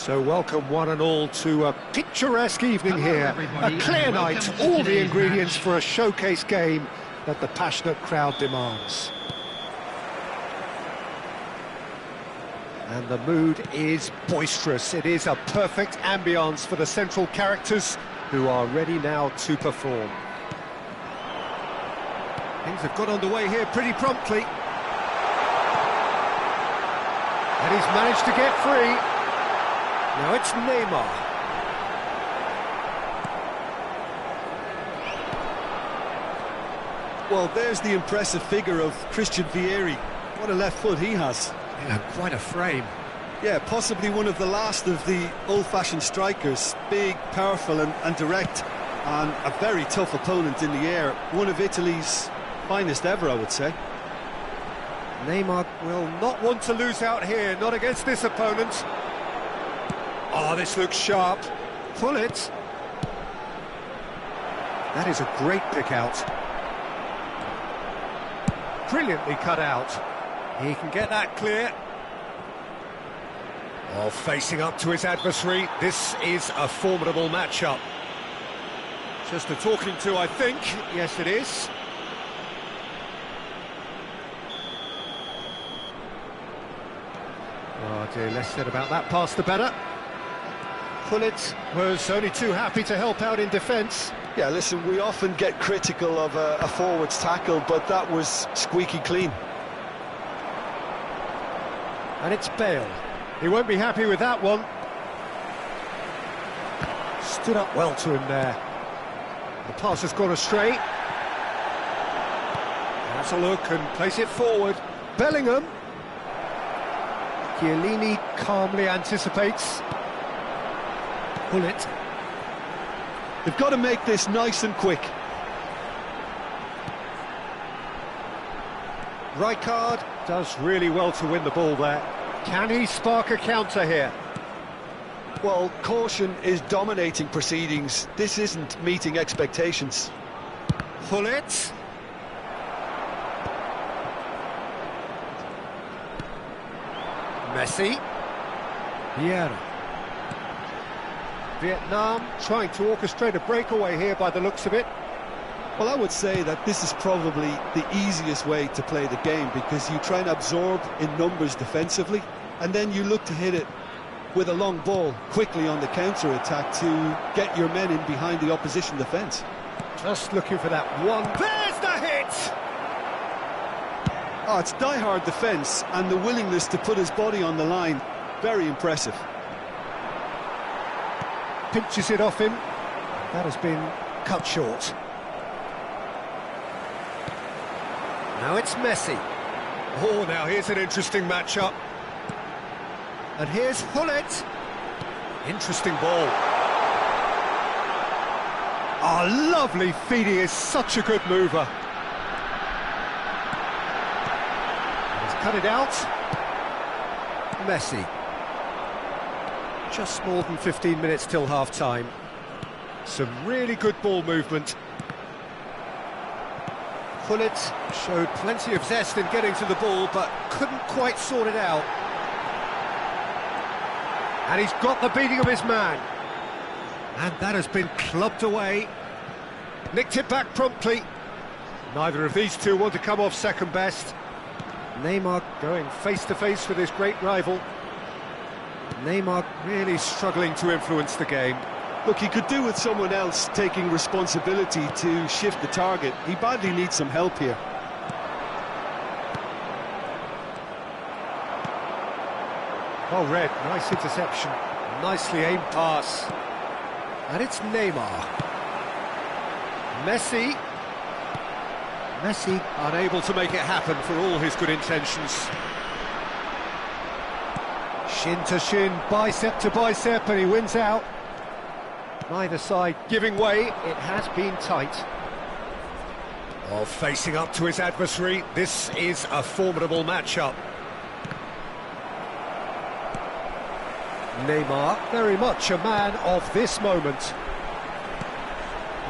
So welcome one and all to a picturesque evening here, a clear night, all the ingredients for a showcase game that the passionate crowd demands. And the mood is boisterous. It is a perfect ambience for the central characters who are ready now to perform. Things have got underway here pretty promptly. And he's managed to get free. Now it's Neymar. Well, there's the impressive figure of Christian Vieri. What a left foot he has. Yeah, quite a frame. Yeah, possibly one of the last of the old-fashioned strikers. Big, powerful and direct, and a very tough opponent in the air. One of Italy's finest ever, I would say. Neymar will not want to lose out here, not against this opponent. Oh, this looks sharp. Pull it. That is a great pick out. Brilliantly cut out. He can get that clear. Oh, facing up to his adversary. This is a formidable matchup. Just a talking to, I think. Yes, it is. Oh dear, less said about that pass the better. Pullet was only too happy to help out in defence. Yeah, listen, we often get critical of a forward's tackle, but that was squeaky clean. And it's Bale. He won't be happy with that one. Stood up well to him there. The pass has gone astray. That's a look and place it forward. Bellingham. Chiellini calmly anticipates. Pull it. They've got to make this nice and quick. Rijkaard does really well to win the ball there. Can he spark a counter here? Well, caution is dominating proceedings. This isn't meeting expectations. Pull it. Messi. Vieira. Vietnam trying to orchestrate a breakaway here by the looks of it. Well, I would say that this is probably the easiest way to play the game, because you try and absorb in numbers defensively, and then you look to hit it with a long ball quickly on the counter-attack to get your men in behind the opposition defence. Just looking for that one. There's the hit! Oh, it's die-hard defence and the willingness to put his body on the line. Very impressive. Pinches it off him. That has been cut short. Now it's Messi. Oh, now here's an interesting matchup. And here's Pullet. Interesting ball. Oh, lovely feed. He is such a good mover. He's cut it out. Messi. Just more than 15 minutes till half-time. Some really good ball movement. Pullet showed plenty of zest in getting to the ball, but couldn't quite sort it out. And he's got the beating of his man. And that has been clubbed away. Nicked it back promptly. Neither of these two want to come off second best. Neymar going face-to-face with his great rival. Neymar really struggling to influence the game. Look, he could do with someone else taking responsibility to shift the target. He badly needs some help here. Oh, Red, nice interception. Nicely aimed pass. And it's Neymar. Messi. Messi unable to make it happen for all his good intentions. Shin to shin, bicep to bicep, and he wins out. Neither side giving way. It has been tight. Oh, facing up to his adversary. This is a formidable matchup. Neymar, very much a man of this moment.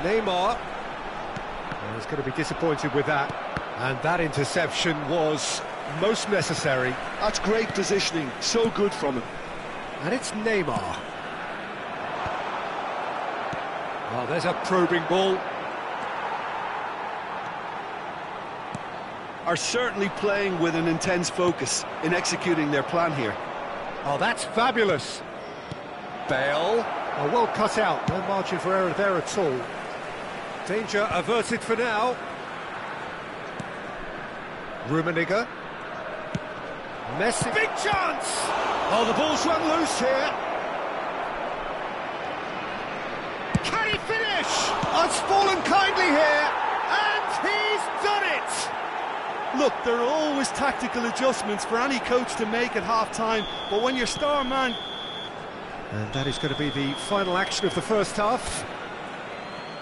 Neymar. Oh, he's going to be disappointed with that. And that interception was most necessary. That's great positioning, so good from him. And it's Neymar. Oh, there's a probing ball. Are certainly playing with an intense focus in executing their plan here. Oh, that's fabulous. Bale. Oh, well cut out. No margin for error there at all. Danger averted for now. Rummenigge. Messi. Big chance! Oh, the ball's run loose here. Can he finish? Oh, it's fallen kindly here. And he's done it! Look, there are always tactical adjustments for any coach to make at half-time, but when your star man... And that is going to be the final action of the first half.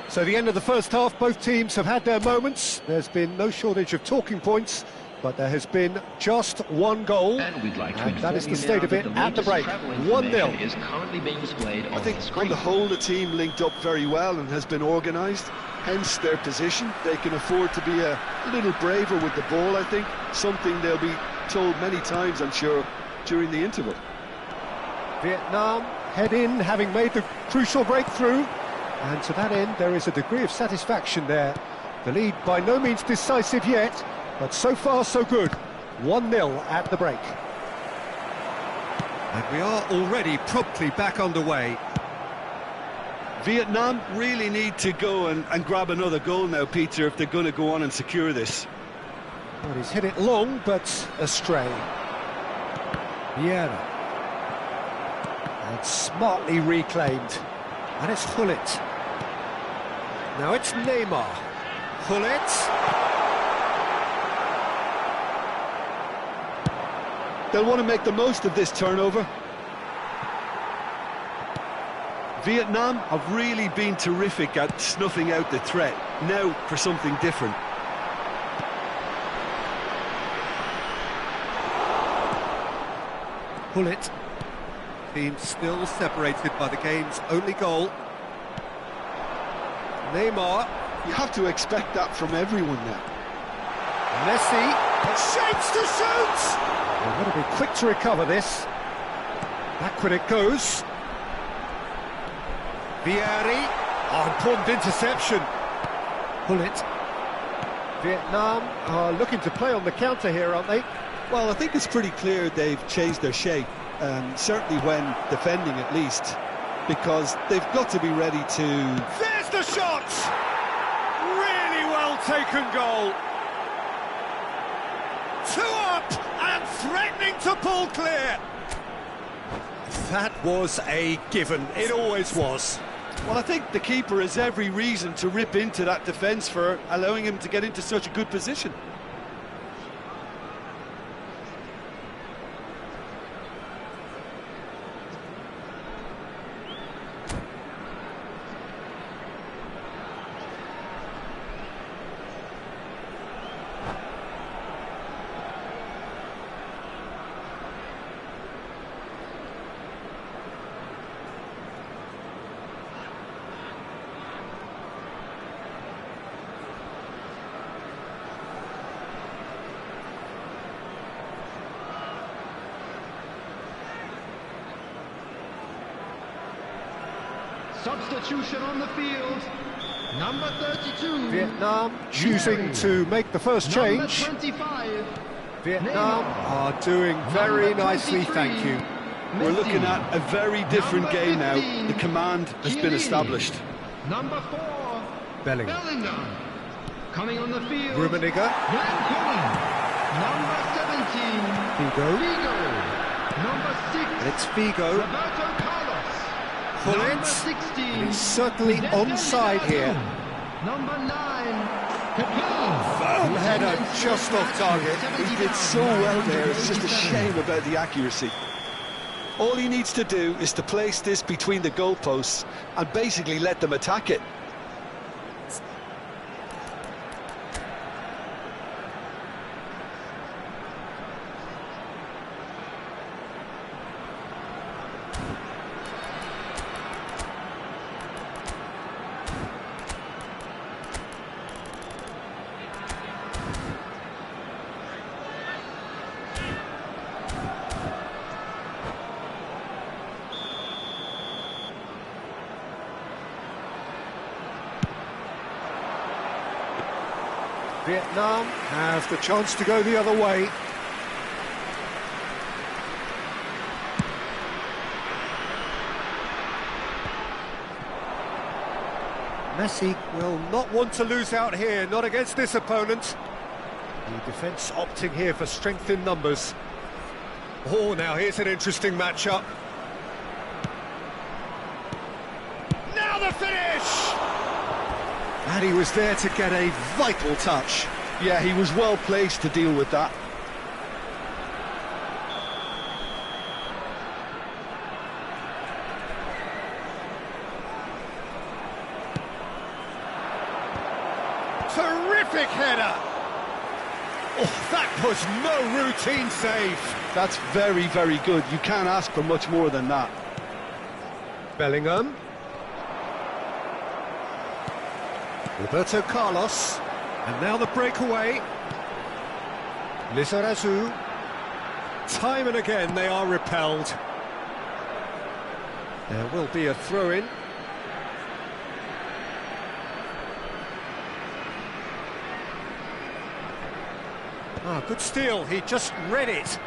So the end of the first half, both teams have had their moments. There's been no shortage of talking points, but there has been just one goal, and we'd like to and that is the state of it at the break. 1-0. Is currently being displayed I think on the whole the team linked up very well and has been organised, hence their position. They can afford to be a little braver with the ball, I think, something they'll be told many times, I'm sure, during the interval. Vietnam head in, having made the crucial breakthrough, and to that end there is a degree of satisfaction there. The lead by no means decisive yet, but so far so good. 1-0 at the break. And we are already promptly back underway. Vietnam really need to go and grab another goal now, Peter, if they're going to go on and secure this. Well, he's hit it long, but astray. Vieira. And smartly reclaimed. And it's Hullet. Now it's Neymar. Hullet. They'll want to make the most of this turnover. Vietnam have really been terrific at snuffing out the threat. Now for something different. Hullet. Team still separated by the game's only goal. Neymar. You have to expect that from everyone now. Messi. Shapes to shoot! They've got to be quick to recover this. Backward it goes. Vieri. Oh, important interception. Hullet. Vietnam are looking to play on the counter here, aren't they? Well, I think it's pretty clear they've changed their shape, certainly when defending at least, because they've got to be ready to... There's the shot! Really well taken goal. 2 up and threatening to pull clear. That was a given. It always was. Well, I think the keeper has every reason to rip into that defence for allowing him to get into such a good position. Substitution on the field. Number 32. Vietnam choosing to make the first change. Number 25. Vietnam are doing very nicely, thank you. We're looking at a very different game now. The command has been established. Number 4. Bellingham. Coming on the field. Rummenigge. Number 17. Figo. Number 6. And it's Figo. Roberto Carlos. Hullet. 16. He's certainly onside here. Number 9. Firm header just off target. He did so well there, it's just a shame about the accuracy. All he needs to do is to place this between the goalposts and basically let them attack it. Vietnam have the chance to go the other way. Messi will not want to lose out here, not against this opponent. The defence opting here for strength in numbers. Oh, now here's an interesting matchup. Now the finish! And he was there to get a vital touch. Yeah, he was well placed to deal with that. Terrific header! Oh, that was no routine save. That's very, very good. You can't ask for much more than that. Bellingham. Roberto Carlos. And now the breakaway. Lizarazu. Time and again they are repelled. There will be a throw-in. Ah, good steal, he just read it.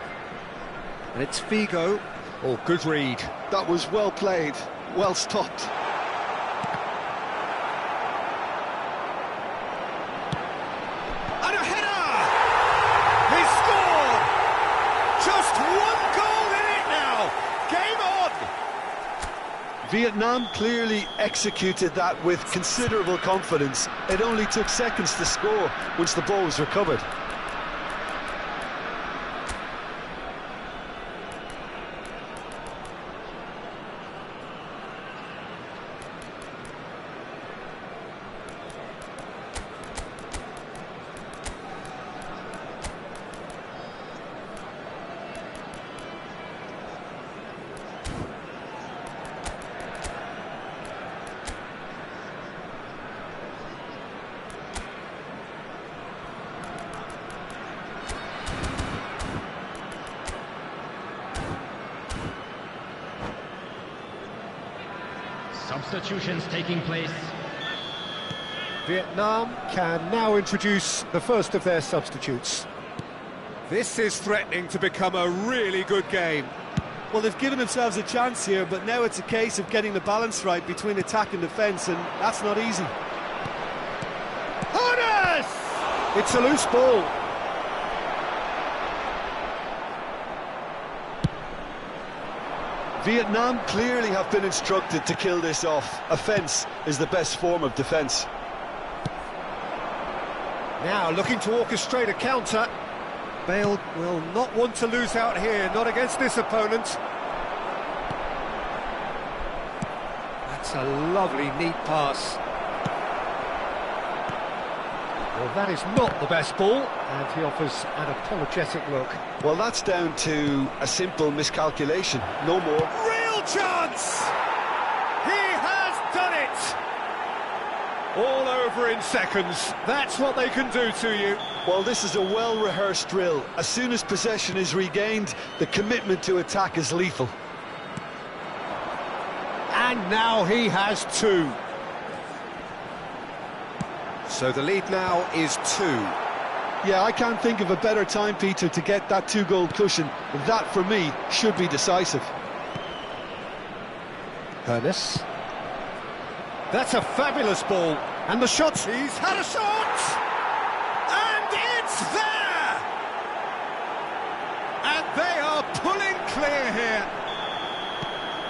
And it's Figo. Oh, good read. That was well played, well stopped. And a header! He scored! Just one goal in it now! Game on! Vietnam clearly executed that with considerable confidence. It only took seconds to score once the ball was recovered. Substitutions taking place. Vietnam can now introduce the first of their substitutes. This is threatening to become a really good game. Well, they've given themselves a chance here, but now it's a case of getting the balance right between attack and defence, and that's not easy. Harness! It's a loose ball. Vietnam clearly have been instructed to kill this off. Offence is the best form of defence. Now looking to orchestrate a counter. Bale will not want to lose out here, not against this opponent. That's a lovely, neat pass. Well, that is not the best ball, and he offers an apologetic look. Well, that's down to a simple miscalculation, no more. Real chance! He has done it! All over in seconds. That's what they can do to you. Well, this is a well-rehearsed drill. As soon as possession is regained, the commitment to attack is lethal. And now he has two. So the lead now is 2. Yeah, I can't think of a better time, Peter, to get that 2-goal cushion. That, for me, should be decisive. Ernest. That's a fabulous ball. And the shot. He's had a shot! And it's there! And they are pulling clear here.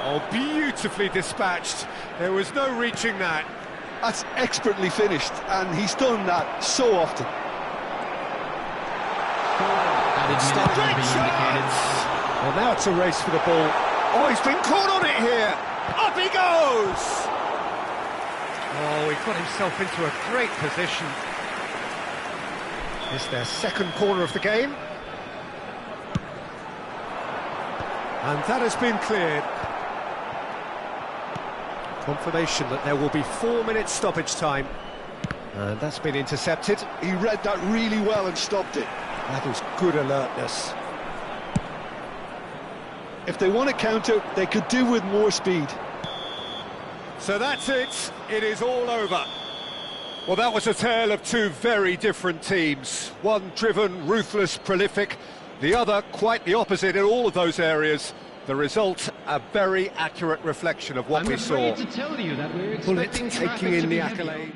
Oh, beautifully dispatched. There was no reaching that. That's expertly finished, and he's done that so often. Great chance! Well, now it's a race for the ball. Oh, he's been caught on it here. Up he goes! Oh, he got himself into a great position. It's their second corner of the game. And that has been cleared. Confirmation that there will be 4 minutes stoppage time. And that's been intercepted. He read that really well and stopped it. That was good alertness. If they want to counter, they could do with more speed. So that's it. It is all over. Well, that was a tale of two very different teams. One driven, ruthless, prolific. The other quite the opposite in all of those areas. The result, a very accurate reflection of what we saw. I'm afraid to tell you that we're Bullet expecting taking traffic in to the be heavy. accolade.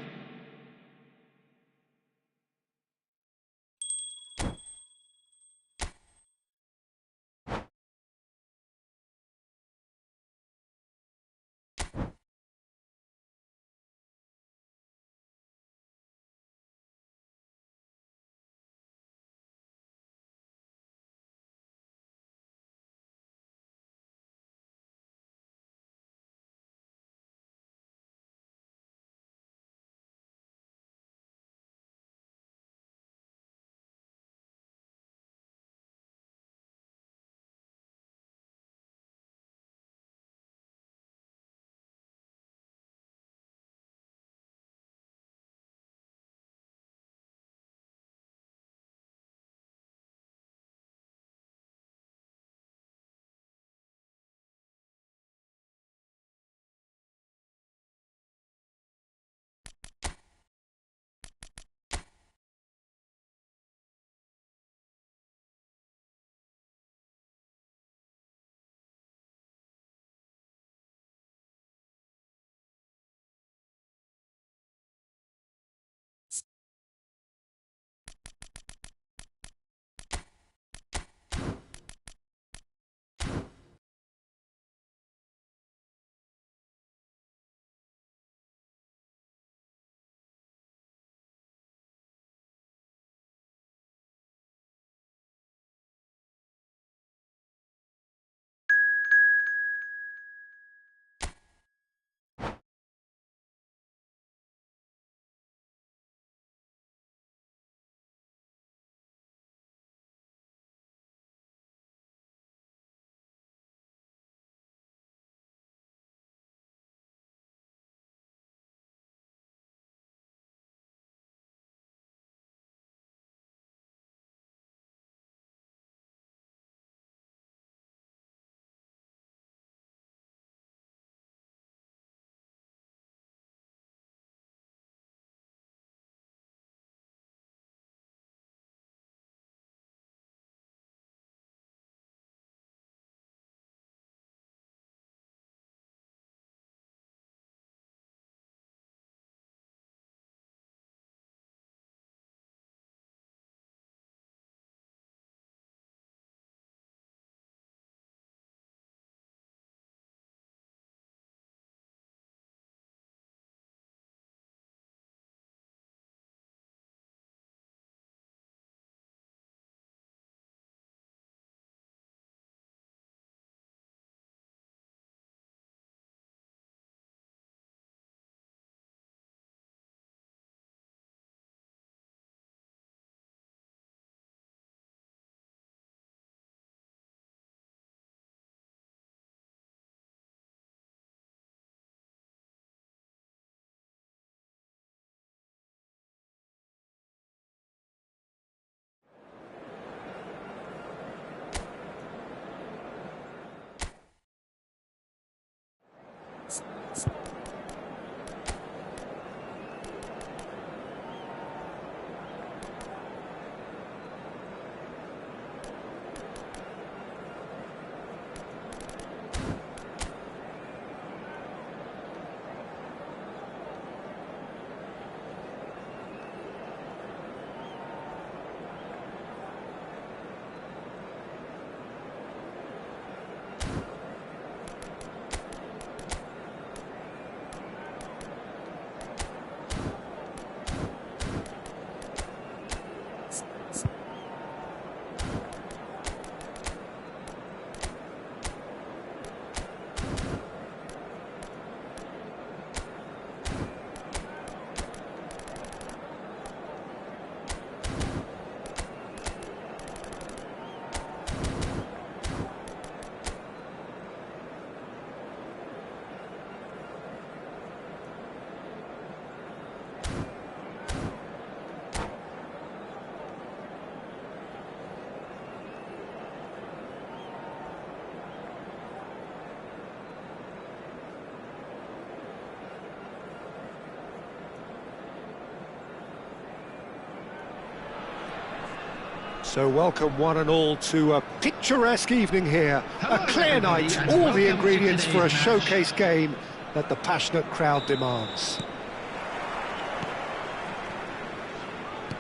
So welcome one and all to a picturesque evening here. A clear night, all the ingredients for a showcase game that the passionate crowd demands.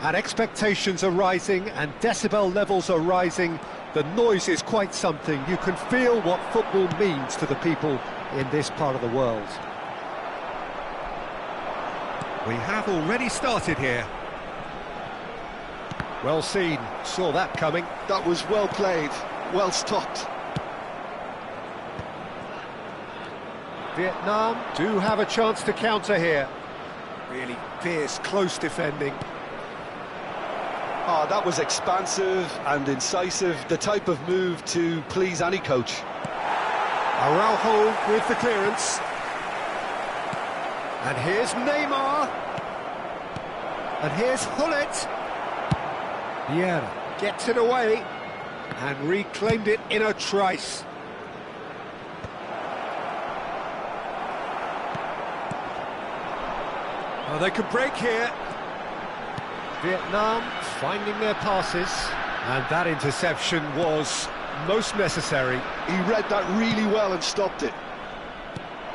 And expectations are rising and decibel levels are rising. The noise is quite something. You can feel what football means to the people in this part of the world. We have already started here. Well seen, saw that coming. That was well played, well stopped. Vietnam do have a chance to counter here. Really fierce, close defending. Oh, that was expansive and incisive, the type of move to please any coach. Araujo with the clearance. And here's Neymar. And here's Hullet. Vieira gets it away and reclaimed it in a trice. Oh, they could break here. Vietnam finding their passes, and that interception was most necessary. He read that really well and stopped it.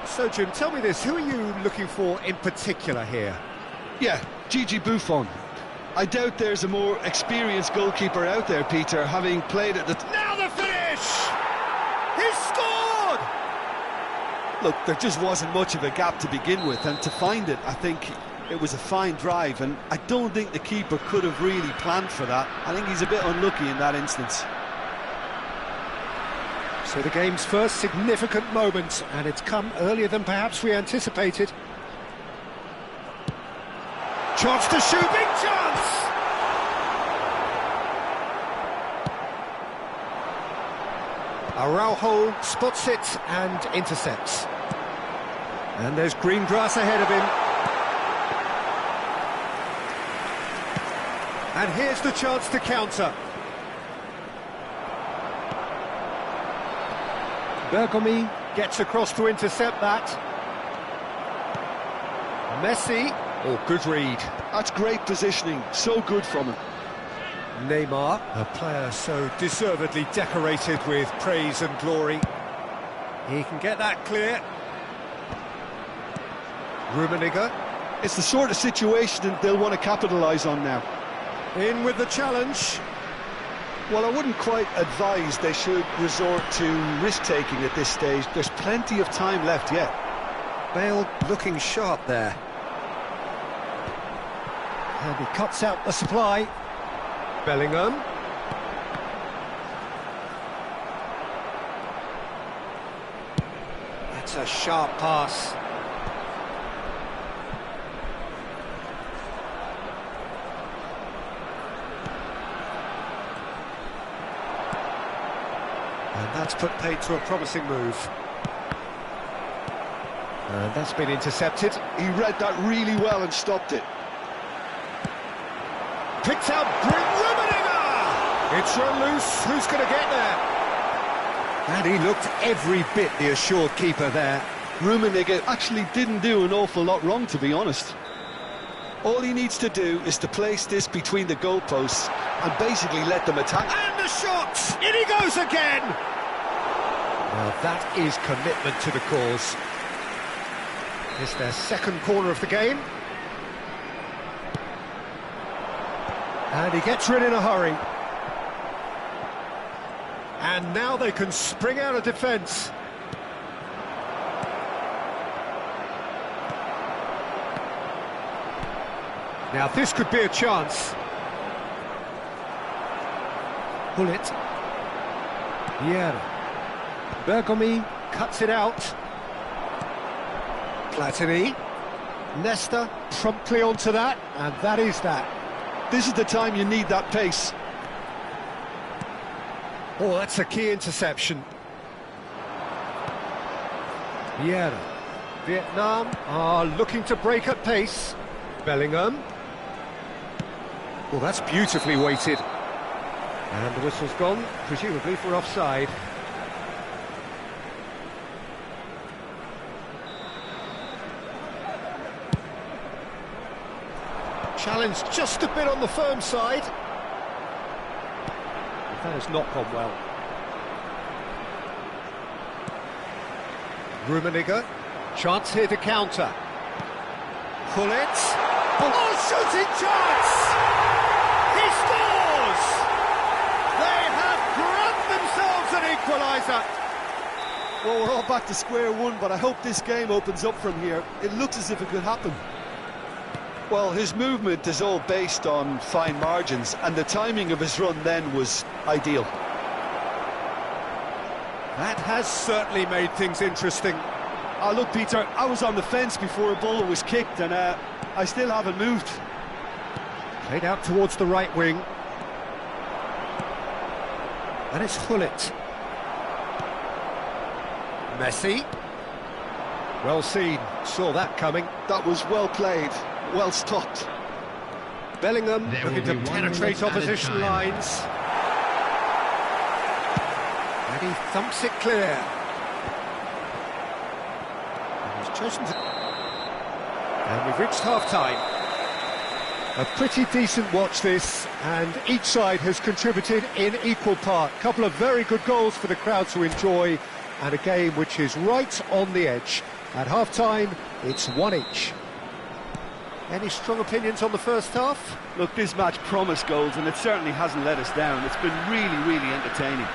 So, Jim, tell me this, who are you looking for in particular here? Yeah, Gigi Buffon. I doubt there's a more experienced goalkeeper out there, Peter, having played at the... Now the finish! He's scored! Look, there just wasn't much of a gap to begin with, and to find it, I think it was a fine drive, and I don't think the keeper could have really planned for that. I think he's a bit unlucky in that instance. So the game's first significant moment, and it's come earlier than perhaps we anticipated. Chance to shoot, big chance! Araujo spots it and intercepts. And there's green grass ahead of him. And here's the chance to counter. Bergomi gets across to intercept that. Messi, oh, good read. That's great positioning, so good from him. Neymar, a player so deservedly decorated with praise and glory. He can get that clear. Rummenigge. It's the sort of situation that they'll want to capitalise on now. In with the challenge. Well, I wouldn't quite advise they should resort to risk-taking at this stage. There's plenty of time left yet. Bale looking sharp there. And he cuts out the supply. Bellingham. That's a sharp pass. And that's put paid to a promising move. And that's been intercepted. He read that really well and stopped it. Picked out Rummenigge! It's run loose, who's going to get there? And he looked every bit the assured keeper there. Rummenigge actually didn't do an awful lot wrong, to be honest. All he needs to do is to place this between the goalposts and basically let them attack. And the shot! In he goes again! Well, that is commitment to the cause. It's their second corner of the game. And he gets rid in a hurry. And now they can spring out of defence. Now this could be a chance. Hullet. Vieira. Bergomi cuts it out. Platini. Nesta promptly onto that, and that is that. This is the time you need that pace. Oh, that's a key interception. Vieira. Vietnam are looking to break at pace. Bellingham. Well, that's beautifully weighted. And the whistle's gone, presumably for offside. Challenge just a bit on the firm side. has not gone well. Rummenigge, chance here to counter. Gullit, oh, shooting chance! He scores! They have grabbed themselves an equaliser. Well, we're all back to square one, but I hope this game opens up from here. It looks as if it could happen. Well, his movement is all based on fine margins, and the timing of his run then was ideal. That has certainly made things interesting. Look, Peter, I was on the fence before a ball was kicked, and I still haven't moved. Played out towards the right wing. And it's Gullit. Messi. Well seen, saw that coming. That was well played, well stopped. Bellingham There looking will to be 1 penetrate minute added opposition time. lines. And he thumps it clear. And he's chosen to... And we've reached half-time. A pretty decent watch this, and each side has contributed in equal part. A couple of very good goals for the crowd to enjoy, and a game which is right on the edge. At half-time, it's 1 each. Any strong opinions on the first half? Look, this match promised goals, and it certainly hasn't let us down. It's been really, really entertaining.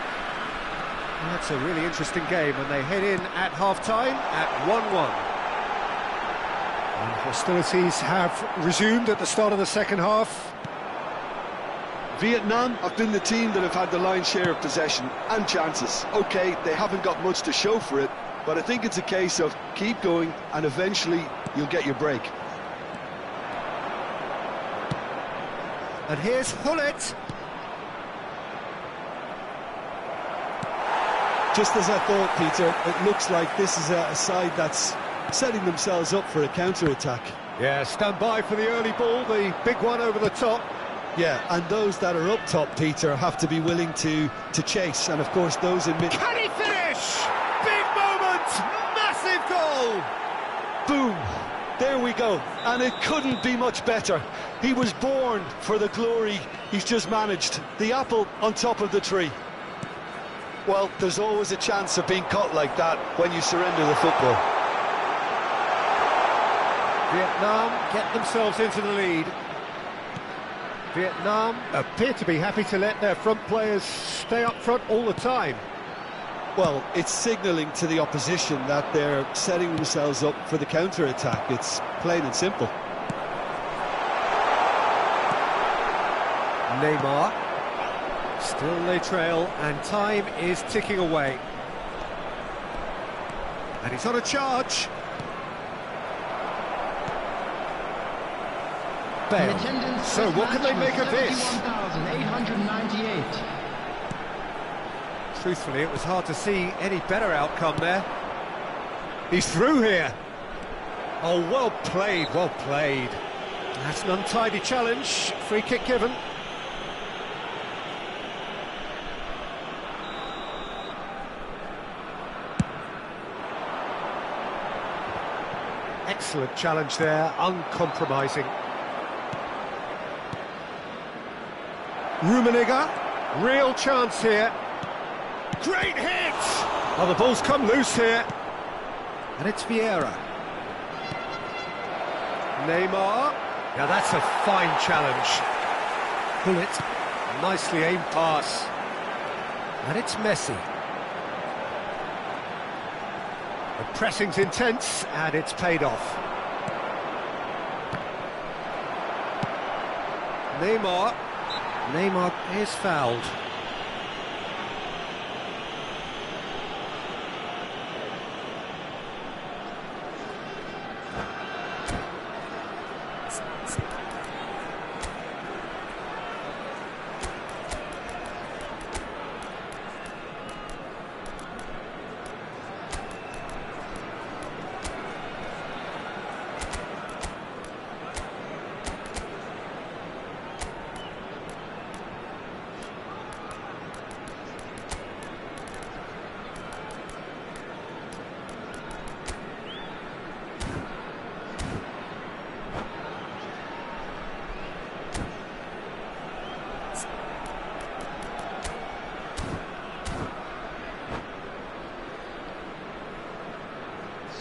Well, that's a really interesting game, and they head in at half-time at 1-1. And hostilities have resumed at the start of the second half. Vietnam have been the team that have had the lion's share of possession and chances. OK, they haven't got much to show for it, but I think it's a case of keep going and eventually you'll get your break. And here's Gullit. Just as I thought, Peter, it looks like this is a side that's setting themselves up for a counter-attack. Yeah, stand by for the early ball, the big one over the top. Yeah, and those that are up top, Peter, have to be willing to chase, and of course those in mid... Can he finish? Big moment! Massive goal! Boom! There we go, and it couldn't be much better. He was born for the glory he's just managed. The apple on top of the tree. Well, there's always a chance of being caught like that when you surrender the football. Vietnam get themselves into the lead. Vietnam appear to be happy to let their front players stay up front all the time. Well, it's signalling to the opposition that they're setting themselves up for the counter-attack. It's plain and simple. Neymar. Still they trail, and time is ticking away. And he's on a charge. Bale. So what can they make of this? 71,898. Truthfully, it was hard to see any better outcome there. He's through here. Oh, well played, well played. That's an untidy challenge. Free kick given. Excellent challenge there, uncompromising. Rummenigge, real chance here. Great hit! Oh, the ball's come loose here. And it's Vieira. Neymar. Now that's a fine challenge. Gullit, nicely aimed pass. And it's Messi. The pressing's intense, and it's paid off. Neymar is fouled.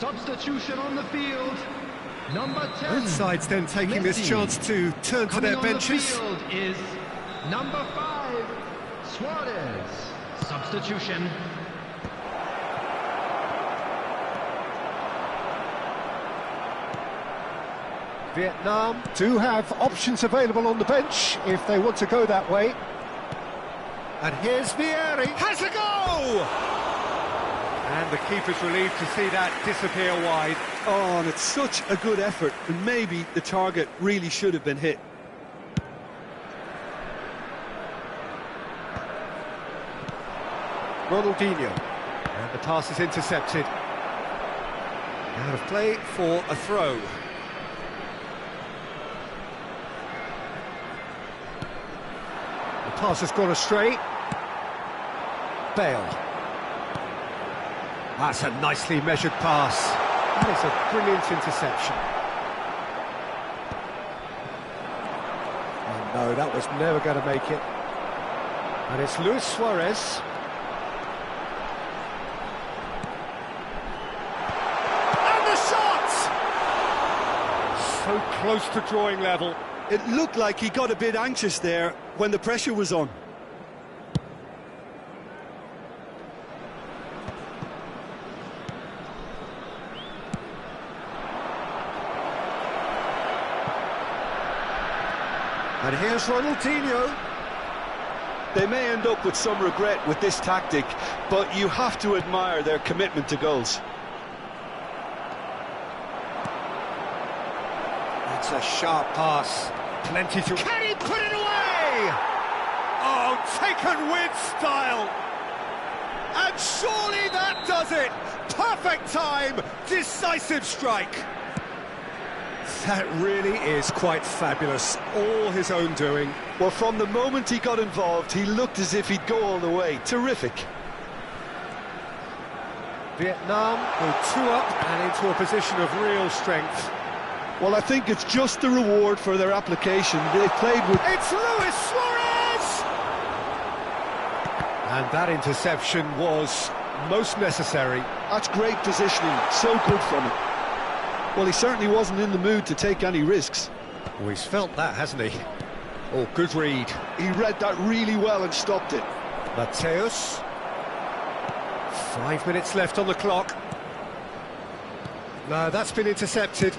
Substitution on the field. Number 10. Both sides then taking this Messi. chance to turn to Coming their on benches. the field is number 5, Suarez. Substitution. Vietnam do have options available on the bench if they want to go that way. And here's Vieri. Has a go! And the keeper's relieved to see that disappear wide. Oh, and it's such a good effort, and maybe the target really should have been hit. Ronaldinho. And the pass is intercepted. Out of play for a throw. The pass has gone astray. Bale. That's a nicely measured pass. That is a brilliant interception. Oh no, that was never going to make it. And it's Luis Suarez. And the shot! So close to drawing level. It looked like he got a bit anxious there when the pressure was on. And here's Ronaldinho. They may end up with some regret with this tactic, but you have to admire their commitment to goals. That's a sharp pass. Plenty to... Can he put it away? Oh, taken with style. And surely that does it. Perfect time, decisive strike. That really is quite fabulous. All his own doing. Well, from the moment he got involved, he looked as if he'd go all the way. Terrific. Vietnam go 2 up and into a position of real strength. Well, I think it's just the reward for their application. They've played with... It's Luis Suarez! And that interception was most necessary. That's great positioning. So good from him. Well, he certainly wasn't in the mood to take any risks. Oh, he's felt that, hasn't he? Oh, good read. He read that really well and stopped it. Mateus. 5 minutes left on the clock. No, that's been intercepted.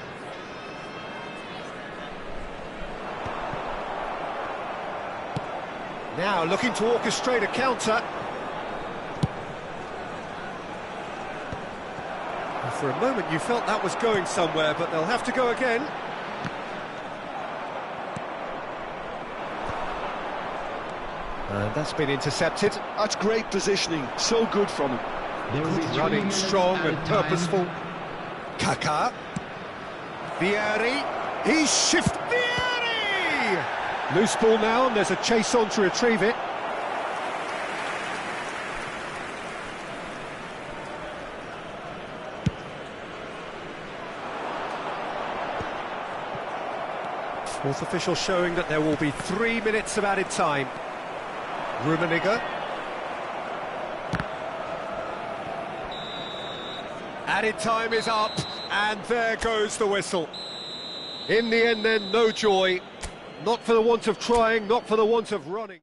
Now looking to orchestrate a counter. For a moment you felt that was going somewhere, but they'll have to go again. And that's been intercepted. That's great positioning, so good from him. Good running, strong and purposeful. Kaká. Vieri. He's shift. Vieri! Loose ball now, and there's a chase on to retrieve it. Fourth official showing that there will be 3 minutes of added time. Rummenigge. Added time is up, and there goes the whistle. In the end then, no joy. Not for the want of trying, not for the want of running.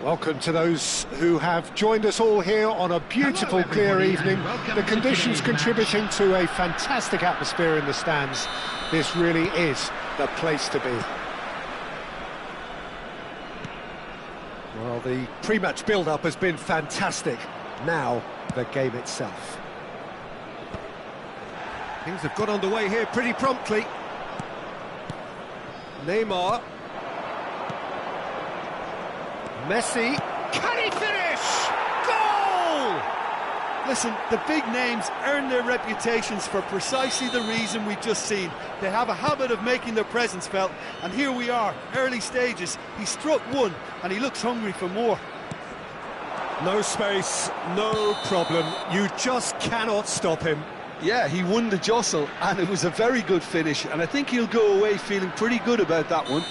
Welcome to those who have joined us all here on a beautiful, clear evening. The conditions contributing to a fantastic atmosphere in the stands. This really is the place to be. Well, the pre-match build-up has been fantastic. Now, the game itself. Things have got underway here pretty promptly. Neymar. Messi, can he finish? Goal! Listen, the big names earn their reputations for precisely the reason we've just seen. They have a habit of making their presence felt, and here we are, early stages. He struck one, and he looks hungry for more. No space, no problem. You just cannot stop him. Yeah, he won the jostle, and it was a very good finish, and I think he'll go away feeling pretty good about that one.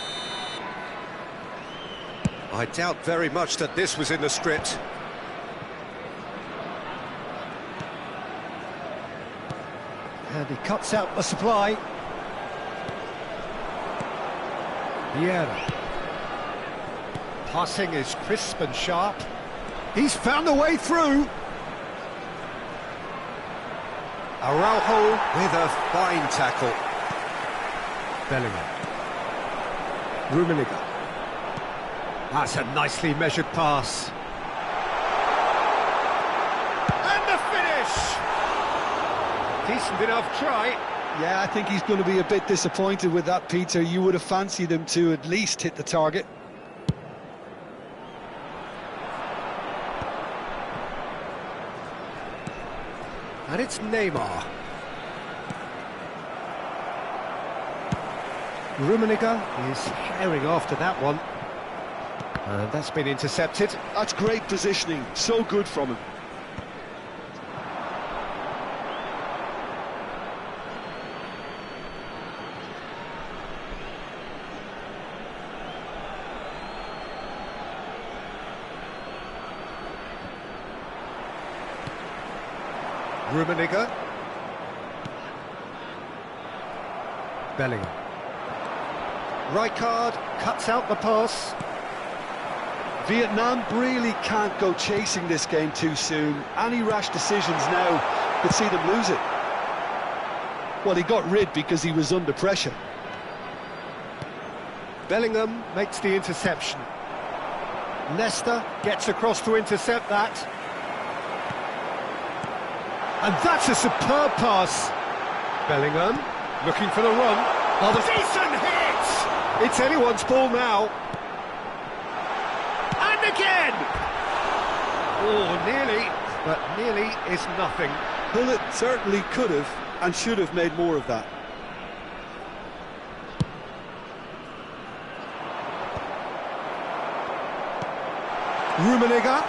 I doubt very much that this was in the script. And he cuts out the supply. Vieira. Passing is crisp and sharp. He's found a way through. Araujo with a fine tackle. Bellingham. Rummenigge. That's a nicely measured pass. And the finish! Decent enough try. Yeah, I think he's going to be a bit disappointed with that, Peter. You would have fancied him to at least hit the target. And it's Neymar. Rummenigge is herring after that one. And that's been intercepted. That's great positioning, so good from him. Rummenigge. Bellingham. Rijkaard cuts out the pass. Vietnam really can't go chasing this game too soon. Any rash decisions now could see them lose it. Well, he got rid because he was under pressure. Bellingham makes the interception. Nesta gets across to intercept that. And that's a superb pass. Bellingham looking for the run. Oh, the decent hit! It's anyone's ball now. And again! Oh, nearly, but nearly is nothing. Hullet certainly could have and should have made more of that. Rummenigge,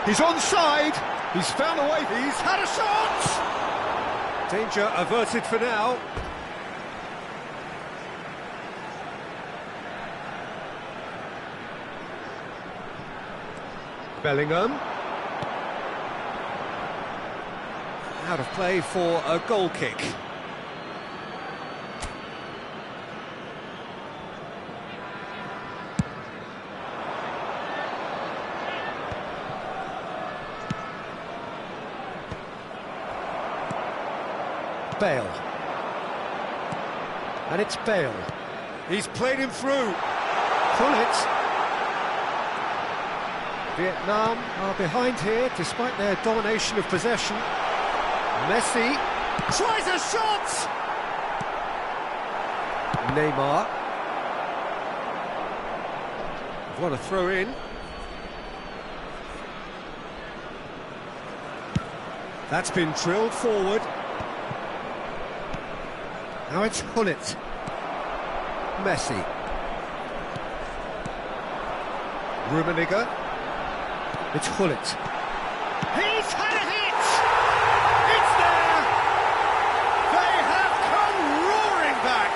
he's onside. He's found a way. He's had a shot. Danger averted for now. Bellingham. Out of play for a goal kick. Bale. And it's Bale. He's played him through. Gullit. Vietnam are behind here, despite their domination of possession. Messi tries a shot! Neymar. What a throw in. That's been drilled forward. Now it's Gullit. Messi. Rummenigge. It's Gullit. He's had a hit! It's there! They have come roaring back!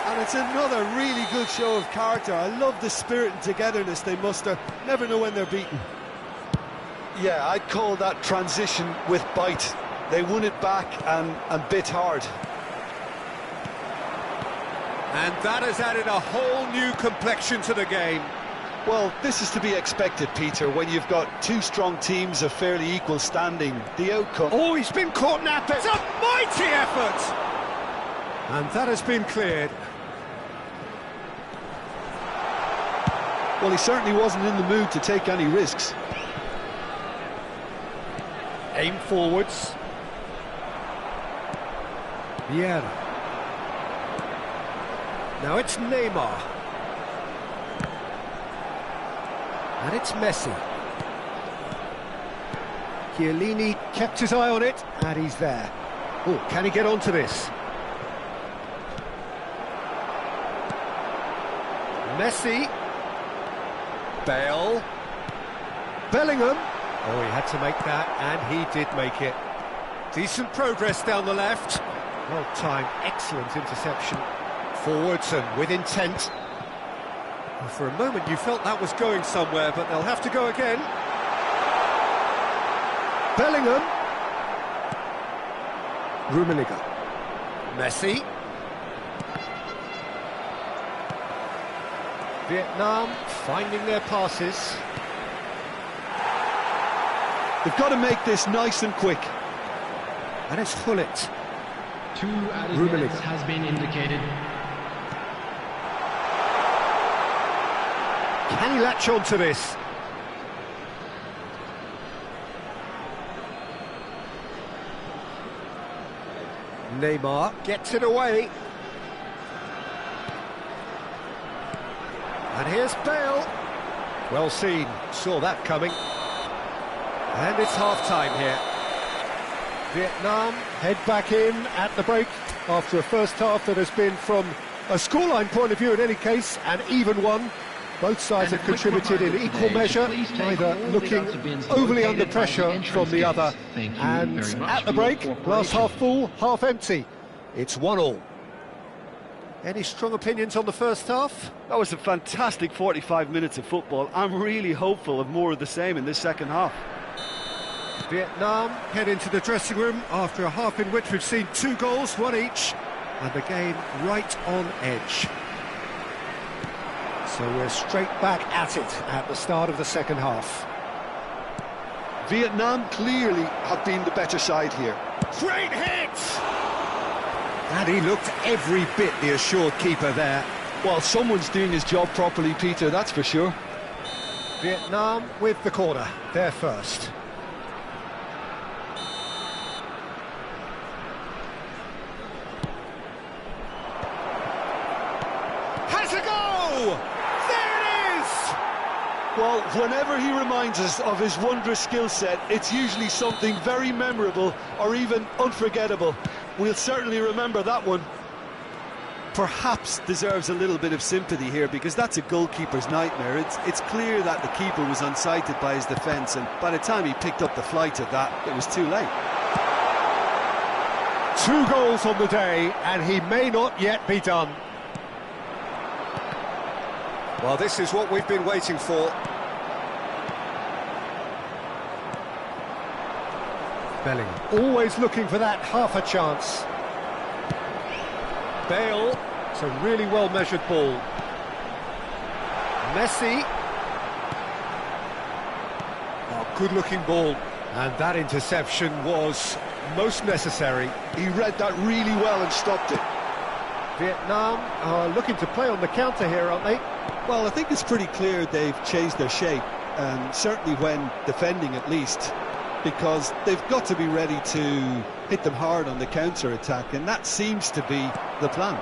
And it's another really good show of character. I love the spirit and togetherness they muster. Never know when they're beaten. Yeah, I'd call that transition with bite. They won it back and bit hard. And that has added a whole new complexion to the game. Well, this is to be expected, Peter, when you've got two strong teams of fairly equal standing. The outcome... Oh, he's been caught napping. It's a mighty effort! And that has been cleared. Well, he certainly wasn't in the mood to take any risks. Aim forwards. Vieira. Now it's Neymar. And it's Messi. Chiellini kept his eye on it, and he's there. Oh, can he get onto this? Messi. Bale. Bellingham. Oh, he had to make that, and he did make it. Decent progress down the left. Well timed, excellent interception. Forwards and with intent. Well, for a moment you felt that was going somewhere, but they'll have to go again. Bellingham. Rummenigge. Messi. Vietnam finding their passes. They've got to make this nice and quick. And it's Gullit. 2 added minutes has been indicated. Can he latch on to this? Neymar gets it away. And here's Bale. Well seen, saw that coming. And it's half-time here. Vietnam head back in at the break after a first half that has been, from a scoreline point of view in any case, an even one. Both sides have contributed in equal measure, neither looking overly under pressure from the other. And at the break, glass half full, half empty. It's 1-1. Any strong opinions on the first half? That was a fantastic 45 minutes of football. I'm really hopeful of more of the same in this second half. Vietnam head into the dressing room after a half in which we've seen 2 goals, 1 each, and the game right on edge. So we're straight back at it at the start of the second half. Vietnam clearly have been the better side here. Great hit! And he looked every bit the assured keeper there. Well, someone's doing his job properly, Peter, that's for sure. Vietnam with the corner, they're first. Has a go! Well, whenever he reminds us of his wondrous skill set, it's usually something very memorable or even unforgettable. We'll certainly remember that one. Perhaps deserves a little bit of sympathy here, because that's a goalkeeper's nightmare. It's clear that the keeper was unsighted by his defence, and by the time he picked up the flight of that, it was too late. 2 goals on the day, and he may not yet be done. Well, this is what we've been waiting for. Bellingham, always looking for that half a chance. Bale, it's a really well-measured ball. Messi. Oh, good-looking ball. And that interception was most necessary. He read that really well and stopped it. Vietnam are looking to play on the counter here, aren't they? Well, I think it's pretty clear they've changed their shape, and certainly when defending at least, because they've got to be ready to hit them hard on the counter-attack, and that seems to be the plan.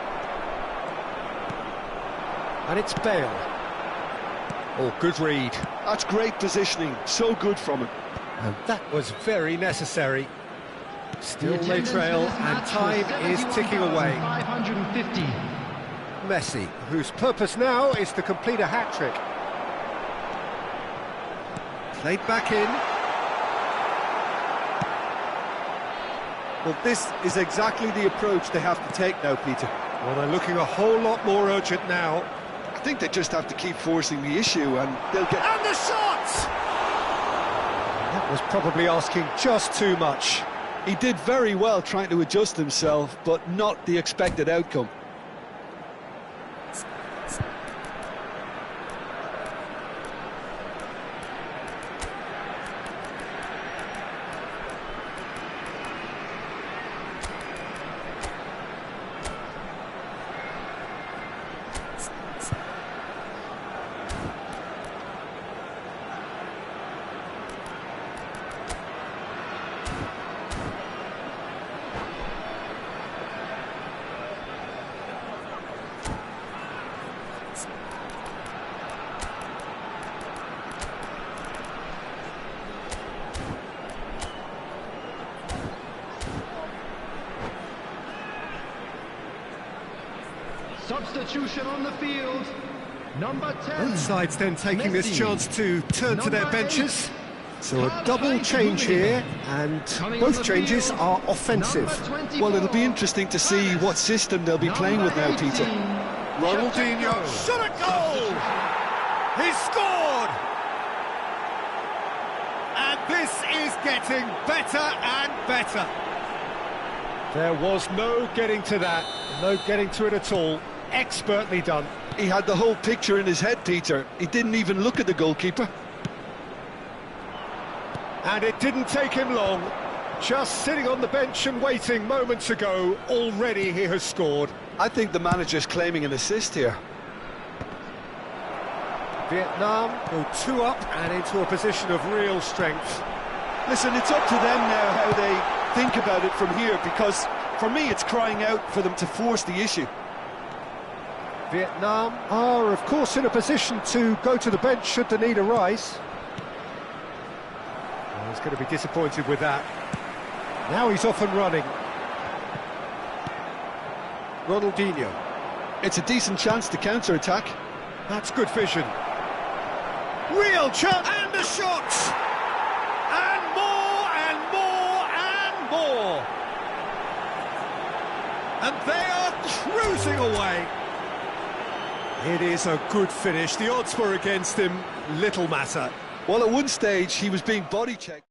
And it's Bale. Oh, good read. That's great positioning, so good from him. And that was very necessary. Still The they attendance trail, for this and match time was is ticking away. 71,550. Messi, whose purpose now is to complete a hat-trick. Played back in. Well, this is exactly the approach they have to take now, Peter. Well, they're looking a whole lot more urgent now. I think they just have to keep forcing the issue, and they'll get... And the shot! That was probably asking just too much. He did very well trying to adjust himself, but not the expected outcome. Substitution on the field. Number 10. Both sides then taking this Messi. chance to turn to their Number benches. 8. So a double change here, and Coming on both the changes field, are offensive. Number 24. Well, it'll be interesting to see what system they'll be playing with now, Peter. Ronaldinho, shot a goal! He scored! And this is getting better and better. There was no getting to that, no getting to it at all. Expertly done. He had the whole picture in his head, Peter. He didn't even look at the goalkeeper. And it didn't take him long. Just sitting on the bench and waiting moments ago, already he has scored. I think the manager's claiming an assist here. Vietnam go 2 up and into a position of real strength. Listen, it's up to them now how they think about it from here, because for me it's crying out for them to force the issue. Vietnam are, of course, in a position to go to the bench should the need arise. Well, he's going to be disappointed with that. Now he's off and running. Ronaldinho. It's a decent chance to counter-attack. That's good vision. Real chance, and a shot! And more, and more, and more! And they are cruising away. It is a good finish. The odds were against him, little matter. Well, at one stage he was being body-checked.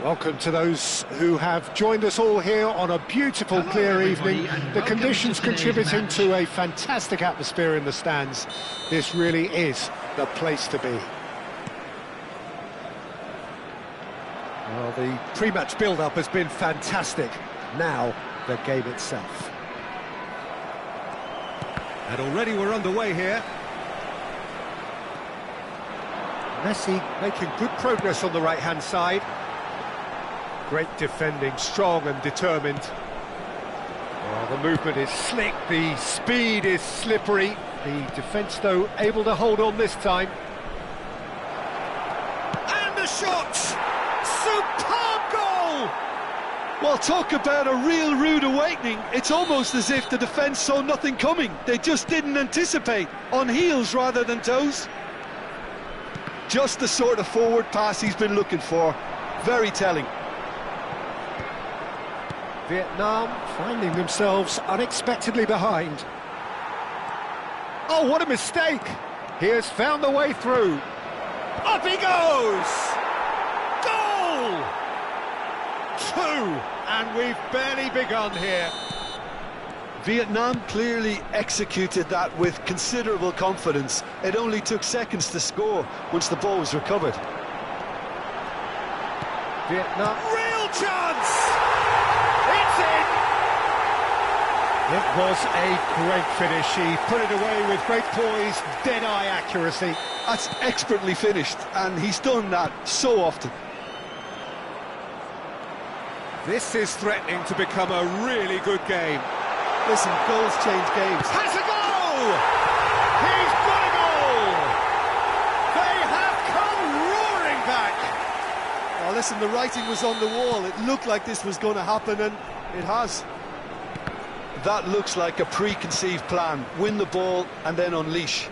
Welcome to those who have joined us all here on a beautiful, clear evening. The conditions contributing to a fantastic atmosphere in the stands. This really is the place to be. Well, the pre-match build-up has been fantastic. Now, the game itself. And already we're underway here. Messi making good progress on the right-hand side. Great defending, strong and determined. Well, the movement is slick, the speed is slippery. The defence, though, able to hold on this time. And the shot! Superb goal! Well, talk about a real rude awakening. It's almost as if the defence saw nothing coming. They just didn't anticipate. On heels rather than toes. Just the sort of forward pass he's been looking for. Very telling. Vietnam finding themselves unexpectedly behind. Oh, what a mistake! He has found the way through. Up he goes! Goal! 2, and we've barely begun here. Vietnam clearly executed that with considerable confidence. It only took seconds to score once the ball was recovered. Vietnam, real chance! It's in! It was a great finish. He put it away with great poise, dead-eye accuracy. That's expertly finished, and he's done that so often. This is threatening to become a really good game. Listen, goals change games. Has a goal! He's got a goal! They have come roaring back! Oh, listen, the writing was on the wall. It looked like this was going to happen, and it has. That looks like a preconceived plan. Win the ball and then unleash.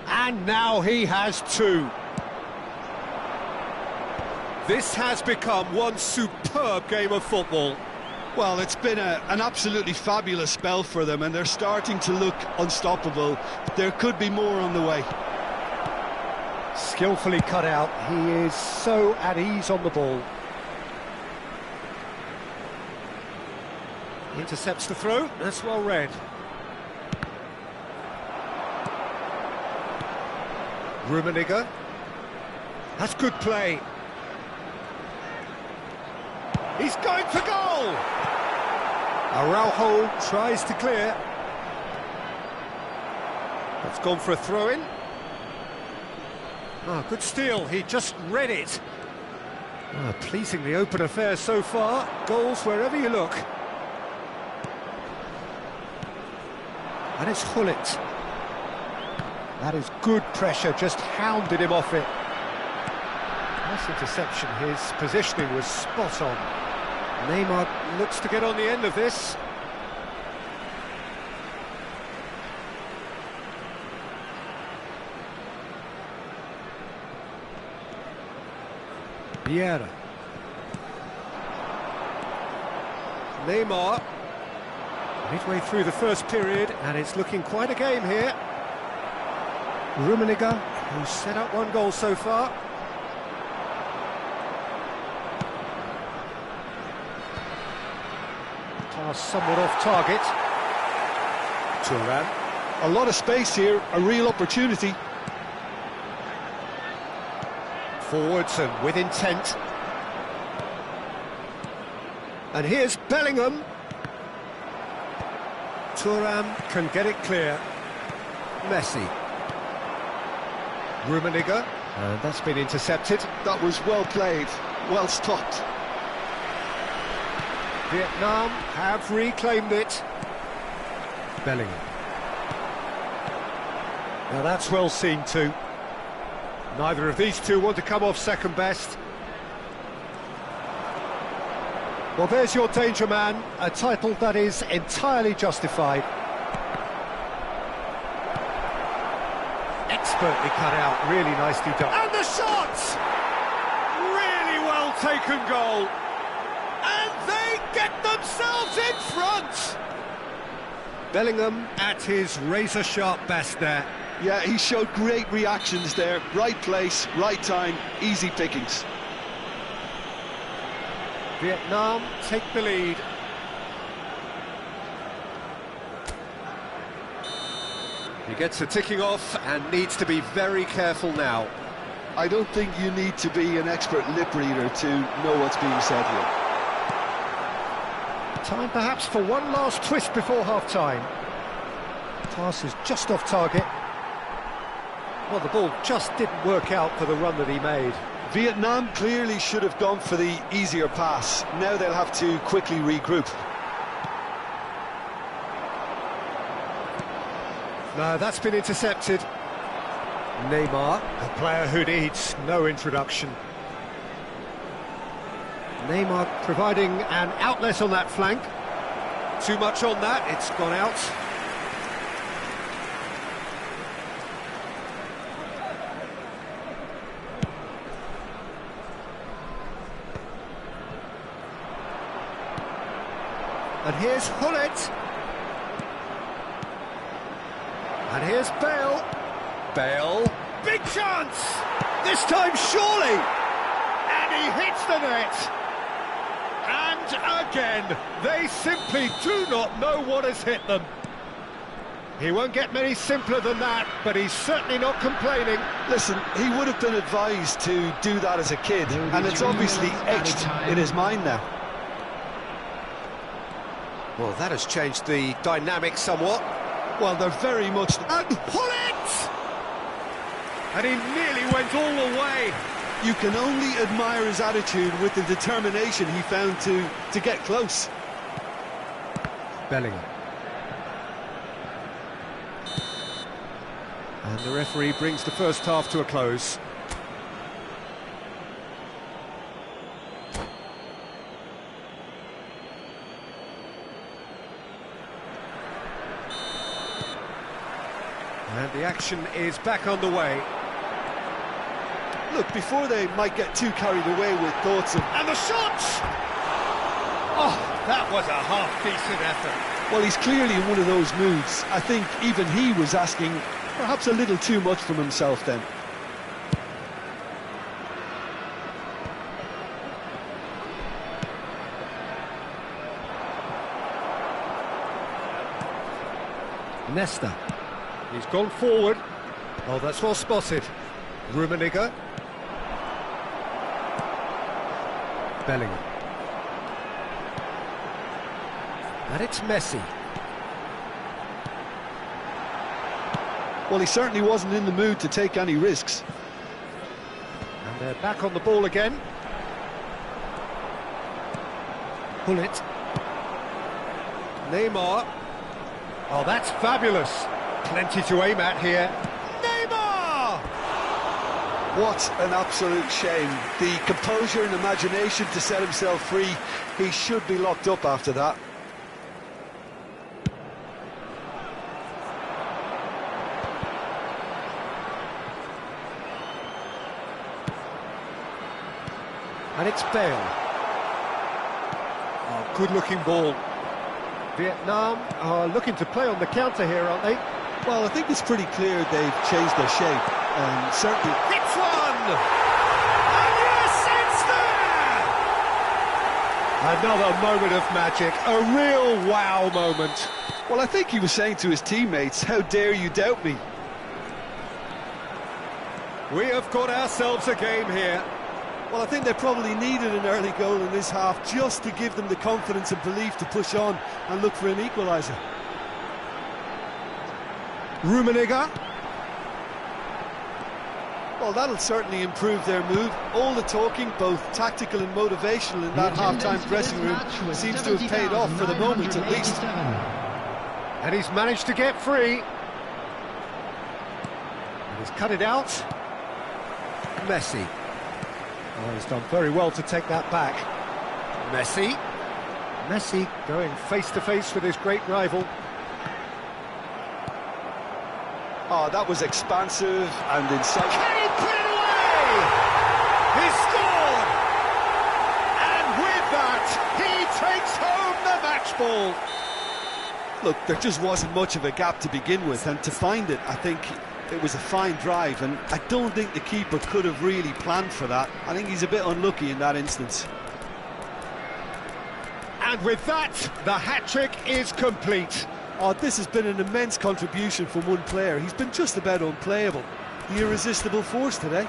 And now he has 2. This has become one superb game of football. Well, it's been an absolutely fabulous spell for them, and they're starting to look unstoppable. There could be more on the way. Skillfully cut out. He is so at ease on the ball. Intercepts the throw. That's well read. Rummenigge. That's good play. He's going for goal! Araujo tries to clear. That's gone for a throw-in. Oh, good steal, he just read it. Oh, pleasingly open affair so far. Goals wherever you look. And it's Hullet. That is good pressure, just hounded him off it. Nice interception, his positioning was spot on. Neymar looks to get on the end of this. Vieira. Neymar. Midway through the first period, and it's looking quite a game here. Rummenigge, who's set up 1 goal so far. Pass somewhat off target. Thuâ. A lot of space here, a real opportunity. Forwards and with intent. And here's Bellingham. Thuâ can get it clear. Messi. Rummenigge. And that's been intercepted. That was well played, well stopped. Vietnam have reclaimed it. Bellingham. Now that's well seen too. Neither of these two want to come off second best. Well, there's your danger man, a title that is entirely justified. Expertly cut out, really nicely done. And the shot! Really well taken goal. And they get themselves in front! Bellingham at his razor-sharp best there. Yeah, he showed great reactions there. Right place, right time, easy pickings. Vietnam take the lead. He gets the ticking off and needs to be very careful now. I don't think you need to be an expert lip reader to know what's being said here. Time perhaps for one last twist before half-time. Pass is just off target. Well, the ball just didn't work out for the run that he made. Vietnam clearly should have gone for the easier pass. Now they'll have to quickly regroup. No, that's been intercepted. Neymar, a player who needs no introduction. Neymar providing an outlet on that flank. Too much on that, it's gone out. And here's Hullet. And here's Bale. Bale. Big chance! This time surely! And he hits the net! And again, they simply do not know what has hit them. He won't get many simpler than that, but he's certainly not complaining. Listen, he would have been advised to do that as a kid, and it's obviously etched in his mind now. Well, that has changed the dynamic somewhat. Well, they're very much... And pull it! And he nearly went all the way. You can only admire his attitude with the determination he found to get close. Bellingham. And the referee brings the first half to a close. And the action is back underway. Look, before they might get too carried away with thoughts of... And the shot! Oh, that was a half-decent effort. Well, he's clearly in one of those moods. I think even he was asking perhaps a little too much from himself then. Nesta. He's gone forward. Oh, that's well spotted. Rummenigge. Bellingham. And it's Messi. Well, he certainly wasn't in the mood to take any risks. And they're back on the ball again. Hullet. Neymar. Oh, that's fabulous. Plenty to aim at here. Neymar! What an absolute shame. The composure and imagination to set himself free. He should be locked up after that. And it's Bale. Oh, good-looking ball. Vietnam are looking to play on the counter here, aren't they? Well, I think it's pretty clear they've changed their shape, and certainly... Hits one! And yes, it's there! Another moment of magic, a real wow moment. Well, I think he was saying to his teammates, how dare you doubt me? We have got ourselves a game here. Well, I think they probably needed an early goal in this half just to give them the confidence and belief to push on and look for an equaliser. Rummenigge. Well, that'll certainly improve their mood. All the talking, both tactical and motivational in that half-time dressing room seems to have paid off for the moment at least. And he's managed to get free. And he's cut it out. Messi. Oh, he's done very well to take that back. Messi. Messi going face-to-face with his great rival. Oh, that was expansive and insightful. Can he put it away? He scored! And with that, he takes home the match ball. Look, there just wasn't much of a gap to begin with, and to find it, I think it was a fine drive, and I don't think the keeper could have really planned for that. I think he's a bit unlucky in that instance. And with that, the hat-trick is complete. Oh, this has been an immense contribution from one player. He's been just about unplayable. The irresistible force today.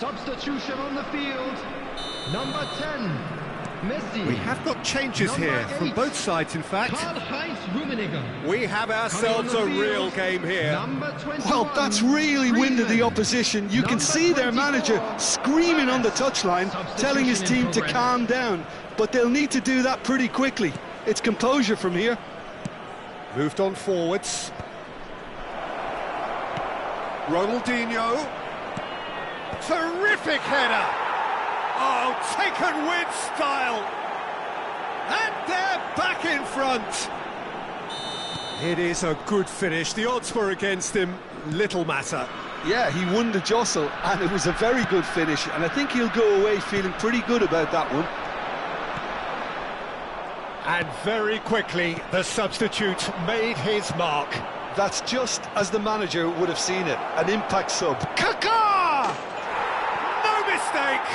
Substitution on the field. Number 10, Messi. We have got changes Number here from 8, both sides, in fact. Karl-Heinz Rummenigge. We have ourselves a real game here. Number 21, Well, that's really winded the Griezmann. opposition. You can Number see their 24, manager screaming on the touchline, telling his team to calm down. But they'll need to do that pretty quickly. It's composure from here. Moved on forwards. Ronaldinho. Terrific header. Oh, taken with style. And they're back in front. It is a good finish. The odds were against him. Little matter. Yeah, he won the jostle, and it was a very good finish. And I think he'll go away feeling pretty good about that one. And very quickly, the substitute made his mark. That's just as the manager would have seen it. An impact sub. Kaká! No mistake!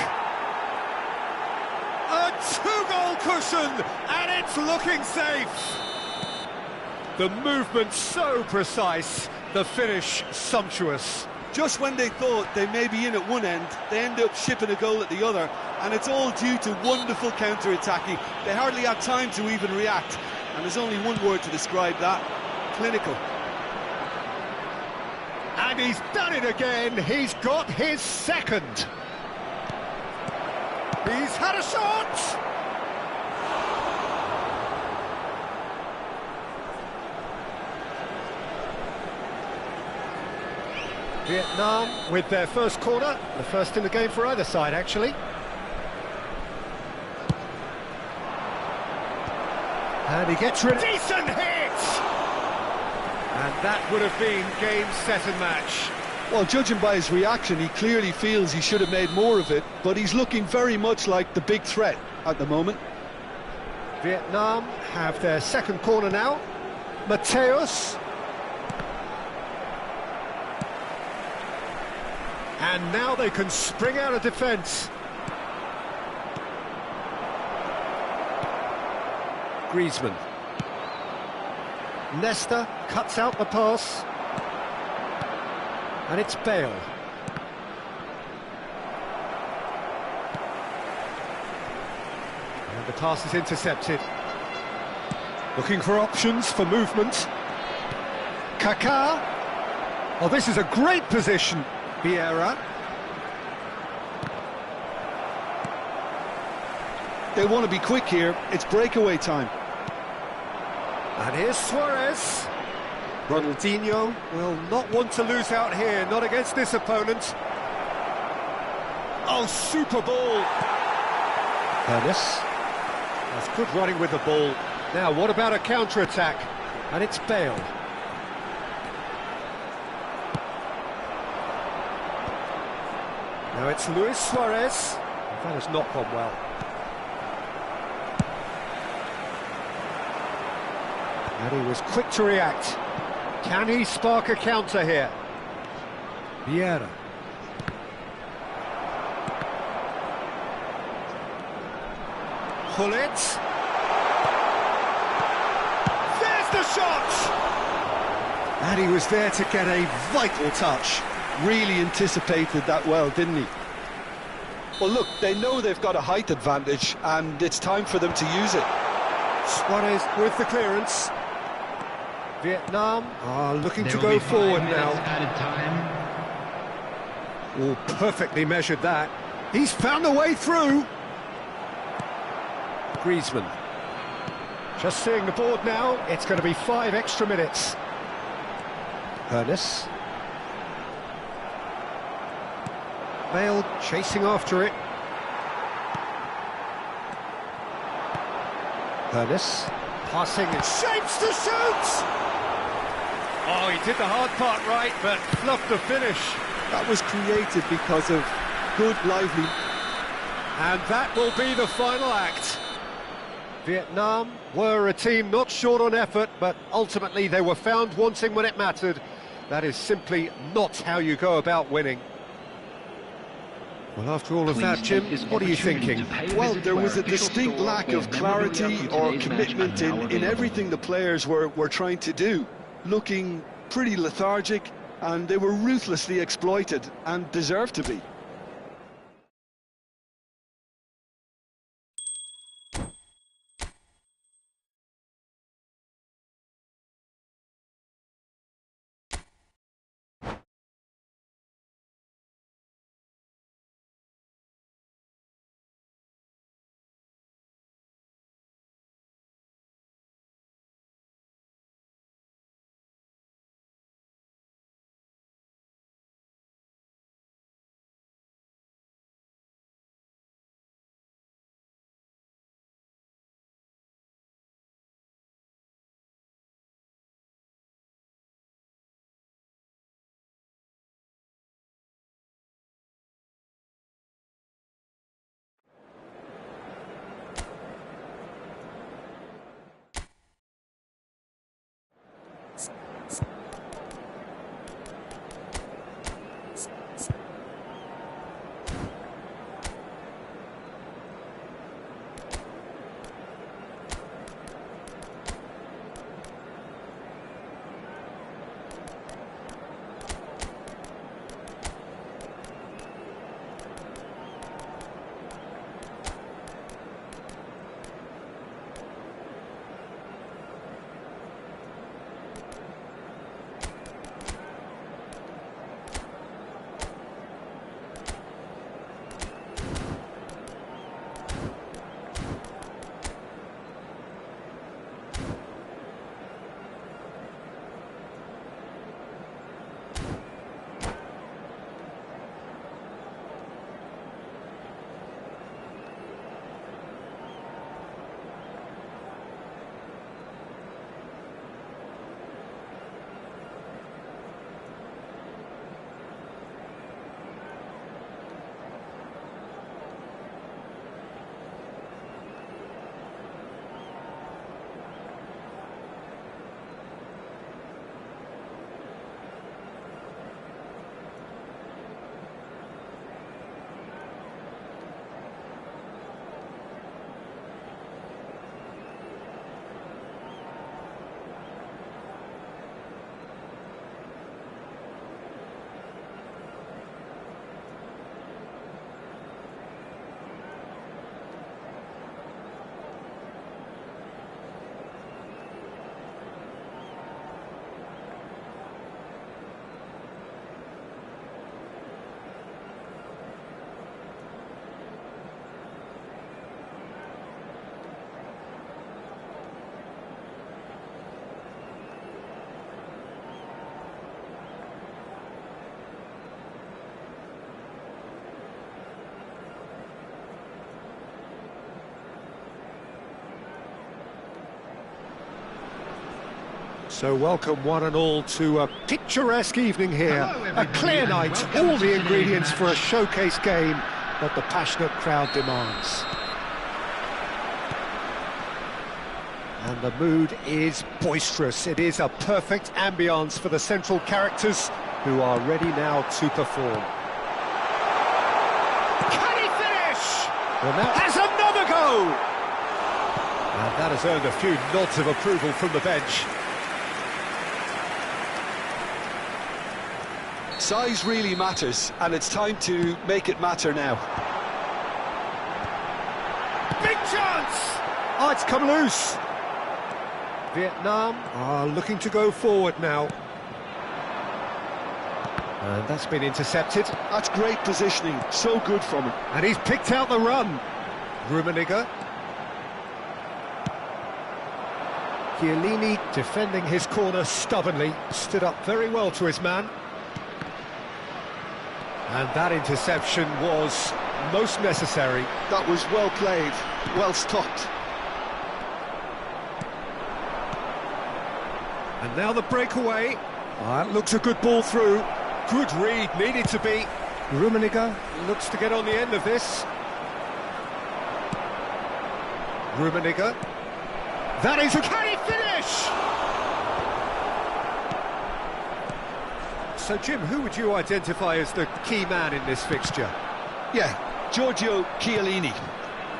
A two-goal cushion, and it's looking safe. The movement so precise, the finish sumptuous. Just when they thought they may be in at one end, they end up shipping a goal at the other, and it's all due to wonderful counter-attacking. They hardly had time to even react, and there's only one word to describe that: clinical. And he's done it again. He's got his second. He's had a shot. Vietnam with their first corner, the first in the game for either side, actually. And he gets rid of... Decent hit! And that would have been game, set and match. Well, judging by his reaction, he clearly feels he should have made more of it, but he's looking very much like the big threat at the moment. Vietnam have their second corner now. Mateus. And now they can spring out of defence. Griezmann. Nesta cuts out the pass. And it's Bale. And the pass is intercepted. Looking for options for movement. Kaká. Oh, this is a great position. Vieira. They want to be quick here. It's breakaway time. And here's Suarez. Ronaldinho will not want to lose out here, not against this opponent. Oh, super ball. Ernest. That's good running with the ball. Now, what about a counter-attack? And it's Bale. Now it's Luis Suarez. That has not gone well. And he was quick to react. Can he spark a counter here? Vieira. Gullit. There's the shot! And he was there to get a vital touch. Really anticipated that well, didn't he? Well, look, they know they've got a height advantage, and it's time for them to use it. Suarez with the clearance. Vietnam are looking to There will go be 5 forward minutes now. added time. Oh, perfectly measured that. He's found a way through. Griezmann. Just seeing the board now, it's going to be 5 extra minutes. Ernest. Bale chasing after it. Ernest. Passing and shapes to shoot! Oh, he did the hard part right, but fluffed the finish. That was created because of good, lively... And that will be the final act. Vietnam were a team not short on effort, but ultimately they were found wanting when it mattered. That is simply not how you go about winning. Well, after all of that, Jim, what are you thinking? Well, there was a distinct lack of clarity or commitment in everything the players were trying to do. Looking pretty lethargic, and they were ruthlessly exploited, and deserved to be. So welcome one and all to a picturesque evening here, a clear night, all the ingredients for a showcase game that the passionate crowd demands. And the mood is boisterous. It is a perfect ambience for the central characters who are ready now to perform. Can he finish? Well, now has another go! And that has earned a few nods of approval from the bench. Size really matters, and it's time to make it matter now. Big chance! Oh, it's come loose. Vietnam are looking to go forward now. And that's been intercepted. That's great positioning, so good from him. And he's picked out the run. Rummenigge. Chiellini defending his corner stubbornly, stood up very well to his man. And that interception was most necessary. That was well played, well stopped. And now the breakaway. That looks a good ball through. Good read, needed to be. Rummenigge looks to get on the end of this. Rummenigge. That is a... Can he finish? So, Jim, who would you identify as the key man in this fixture? Yeah, Giorgio Chiellini.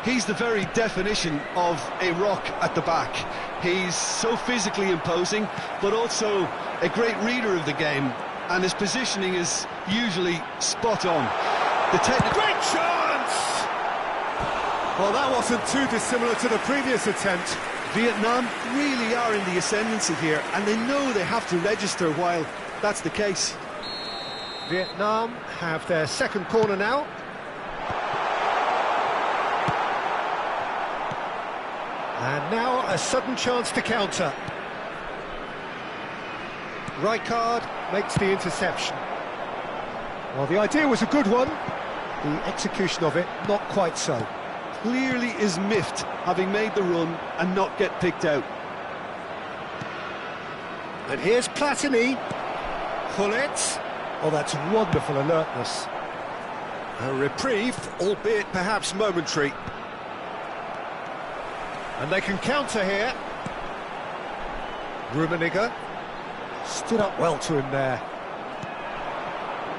He's the very definition of a rock at the back. He's so physically imposing, but also a great reader of the game, and his positioning is usually spot on. Great chance! Well, that wasn't too dissimilar to the previous attempt. Vietnam really are in the ascendancy here, and they know they have to register while that's the case. Vietnam have their second corner now. And now a sudden chance to counter. Rijkaard makes the interception. Well, the idea was a good one. The execution of it, not quite so. Clearly is miffed, having made the run and not get picked out. And here's Platini. Hullet. Oh, that's wonderful alertness. A reprieve, albeit perhaps momentary. And they can counter here. Rummenigge stood up well to him there.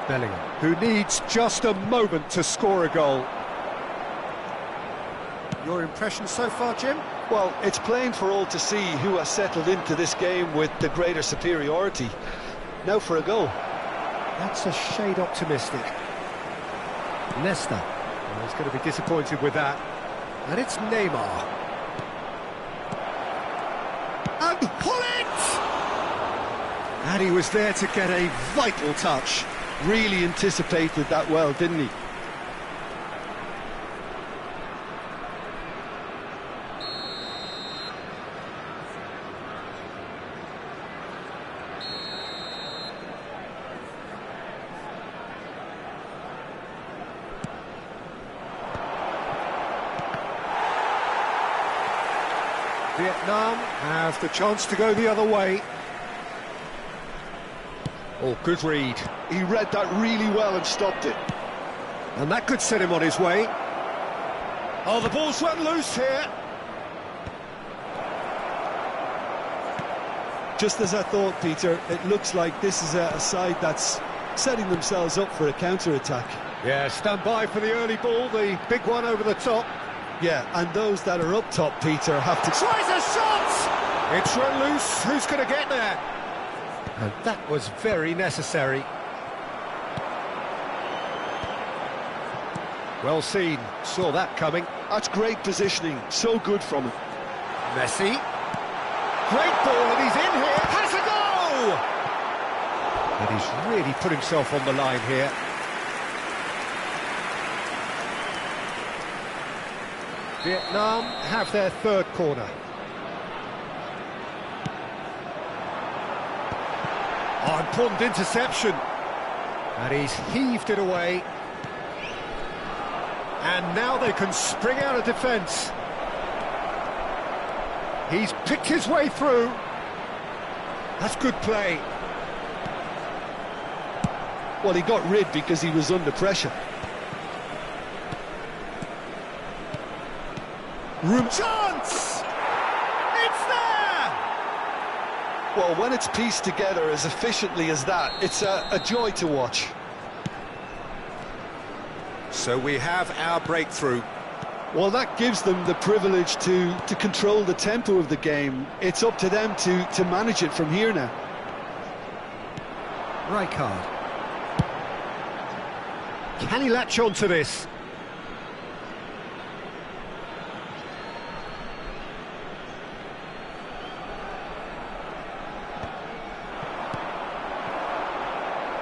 Bellingham, who needs just a moment to score a goal. Your impression so far, Jim? Well, it's plain for all to see who has settled into this game with the greater superiority. Now for a goal. That's a shade optimistic. Leicester. Well, he's going to be disappointed with that. And it's Neymar. And Hullet! And he was there to get a vital touch. Really anticipated that well, didn't he? Vietnam have the chance to go the other way. Oh, good read. He read that really well and stopped it. And that could set him on his way. Oh, the ball's run loose here. Just as I thought, Peter, it looks like this is a side that's setting themselves up for a counter-attack. Yeah, stand by for the early ball, the big one over the top. Yeah, and those that are up top, Peter, have to... Tries a shot! It's run loose, who's going to get there? And that was very necessary. Well seen, saw that coming. That's great positioning, so good from him. Messi. Great ball, and he's in here. Has a goal! And he's really put himself on the line here. Vietnam have their third corner. Oh, important interception. And he's heaved it away. And now they can spring out of defence. He's picked his way through. That's good play. Well, he got rid because he was under pressure. Chance! It's there! Well, when it's pieced together as efficiently as that, it's a joy to watch. So we have our breakthrough. Well, that gives them the privilege to control the tempo of the game. It's up to them to manage it from here now. Rijkaard. Can he latch on to this?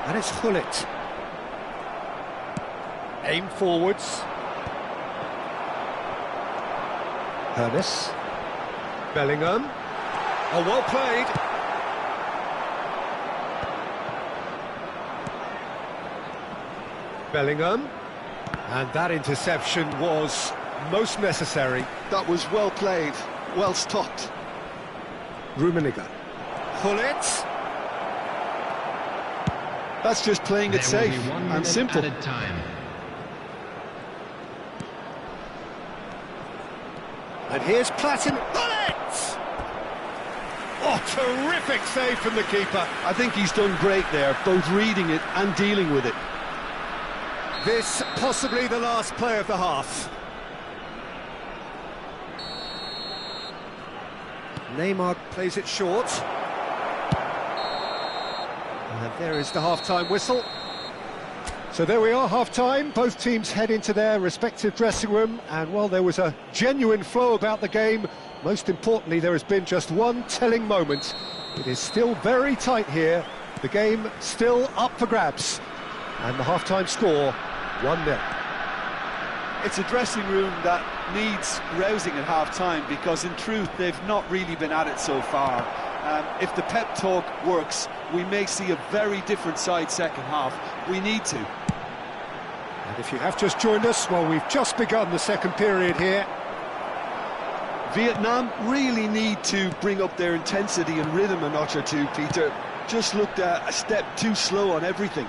And it's Hullet. Aim forwards. Ernest. Bellingham. Oh, well played. Bellingham. And that interception was most necessary. That was well played, well stopped. Rummenigge. Hullet. That's just playing it safe and simple. And here's Platin. Hullet! Oh, terrific save from the keeper. I think he's done great there, both reading it and dealing with it. This possibly the last play of the half. Neymar plays it short. And there is the half-time whistle. So there we are, half-time. Both teams head into their respective dressing room, and while there was a genuine flow about the game, most importantly there has been just one telling moment. It is still very tight here. The game still up for grabs. And the half-time score, 1-0. It's a dressing room that needs rousing at half-time, because in truth they've not really been at it so far. If the pep talk works, we may see a very different side second half. We need to. And if you have just joined us, well, we've just begun the second period here. Vietnam really need to bring up their intensity and rhythm a notch or two, Peter. Just looked a step too slow on everything.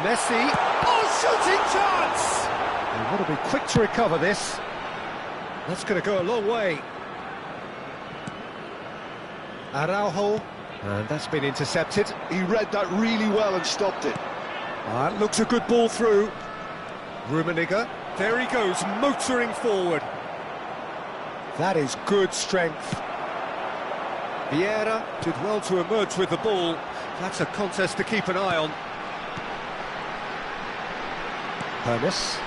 Messi, oh, shooting chance! They want to be quick to recover this. That's going to go a long way. Araujo, and that's been intercepted. He read that really well and stopped it. That looks a good ball through. Rummenigge, there he goes, motoring forward. That is good strength. Vieira did well to emerge with the ball. That's a contest to keep an eye on. Ernest.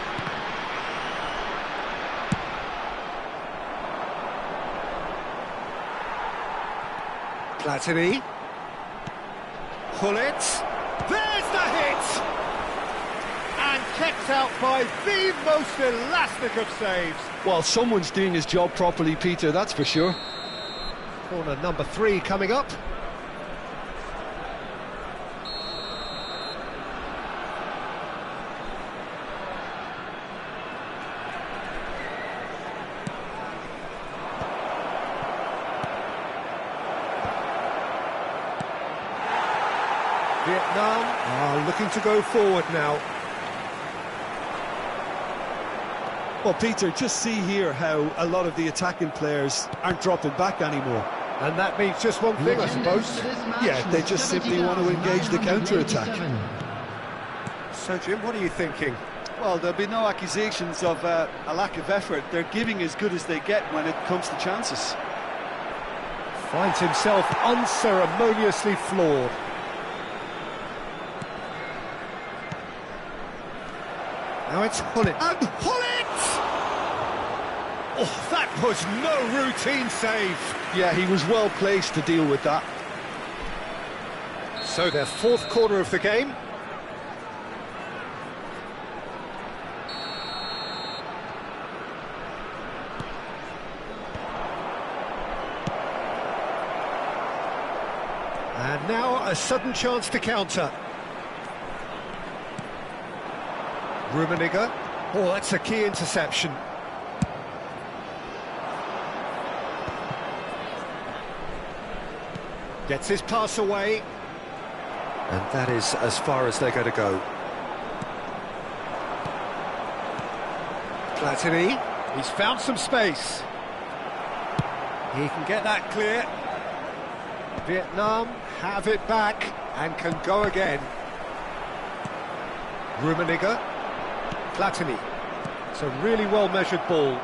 Platini. Hullet. There's the hit! And kept out by the most elastic of saves. Well, someone's doing his job properly, Peter, that's for sure. Corner number 3 coming up. Vietnam are looking to go forward now. Well, Peter, just see here how a lot of the attacking players aren't dropping back anymore. And that means just one thing, I suppose. Yeah, they just simply want to engage the counter-attack. So, Jim, what are you thinking? Well, there'll be no accusations of a lack of effort. They're giving as good as they get when it comes to chances. Finds himself unceremoniously floored. Now it's Hullet. And Hullet! Oh, that was no routine save. Yeah, he was well placed to deal with that. So their fourth corner of the game. And now a sudden chance to counter. Rummenigge. Oh, that's a key interception. Gets his pass away. And that is as far as they're going to go. Platini. He's found some space. He can get that clear. Vietnam have it back and can go again. Rummenigge. Platini. It's a really well-measured ball.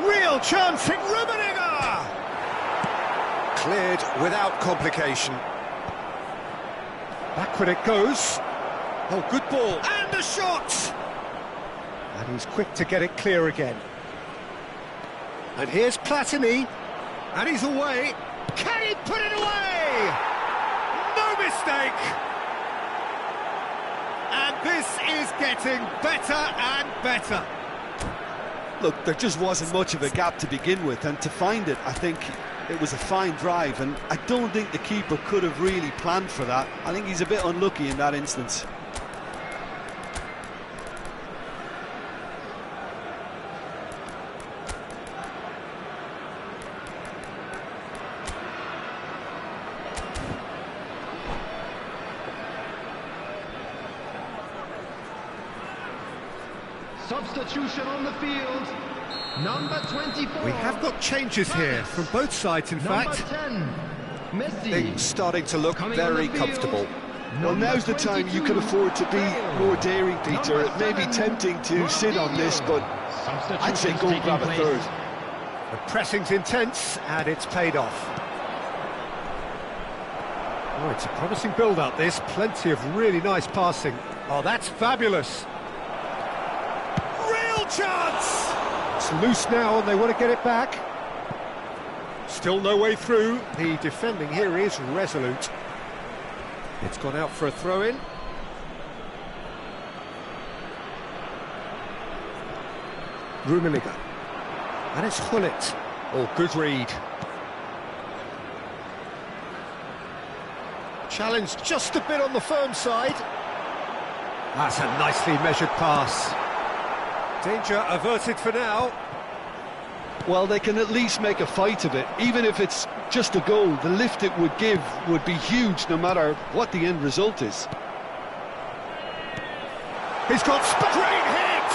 Real chance from Rummenigge! Cleared without complication. Backward it goes. Oh, good ball. And a shot! And he's quick to get it clear again. And here's Platini. And he's away. Can he put it away? No No mistake! And this is getting better and better. Look, there just wasn't much of a gap to begin with, and to find it, I think it was a fine drive, and I don't think the keeper could have really planned for that. I think he's a bit unlucky in that instance. Substitution on the field. Number 24. We have got changes here from both sides, in fact. Number 10. Messi. Things starting to look very comfortable. Well, now's the time you can afford to be more daring, Peter. It may be tempting to sit on this, but I'd say go and grab a third. The pressing's intense, and it's paid off. Oh, it's a promising build-up, this. Plenty of really nice passing. Oh, that's fabulous. Real chance! It's loose now, and they want to get it back. Still no way through. The defending here is resolute. It's gone out for a throw-in. Rummenigge. And it's Hullet. Oh, good read. Challenge just a bit on the firm side. That's a nicely measured pass. Danger averted for now. Well, they can at least make a fight of it. Even if it's just a goal, the lift it would give would be huge no matter what the end result is. He's got great hit!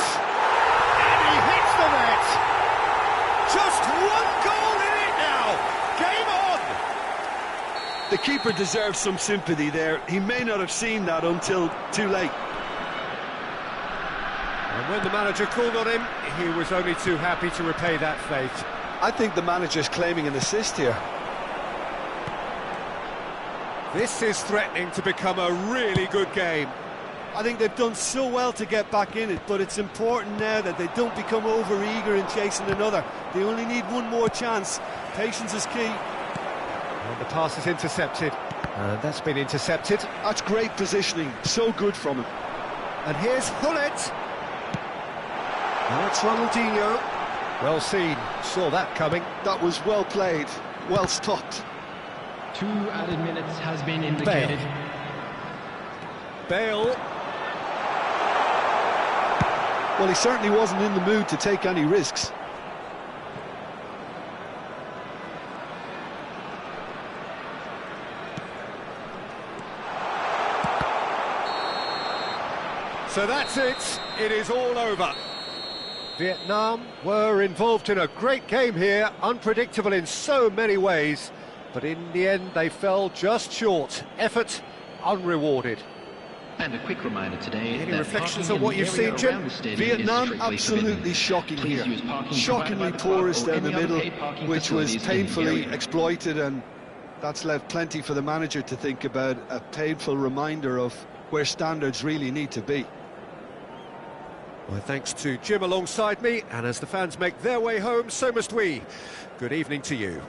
And he hits the net! Just one goal in it now! Game on! The keeper deserves some sympathy there. He may not have seen that until too late. And when the manager called on him, he was only too happy to repay that faith. I think the manager's claiming an assist here. This is threatening to become a really good game. I think they've done so well to get back in it, but it's important now that they don't become over-eager in chasing another. They only need one more chance. Patience is key. And the pass is intercepted. And that's been intercepted. That's great positioning. So good from him. And here's Hullet. Now it's Ronaldinho. Well seen. Saw that coming. That was well played. Well stopped. 2 added minutes has been indicated. Bale. Well, he certainly wasn't in the mood to take any risks. So that's it. It is all over. Vietnam were involved in a great game here, unpredictable in so many ways, but in the end they fell just short. Effort unrewarded. And a quick reminder today. Any reflections on what you've seen, Jim? Vietnam absolutely shocking here. Shockingly porous down the middle, which was painfully exploited, and that's left plenty for the manager to think about. A painful reminder of where standards really need to be. Well, thanks to Jim alongside me, and as the fans make their way home, so must we. Good evening to you.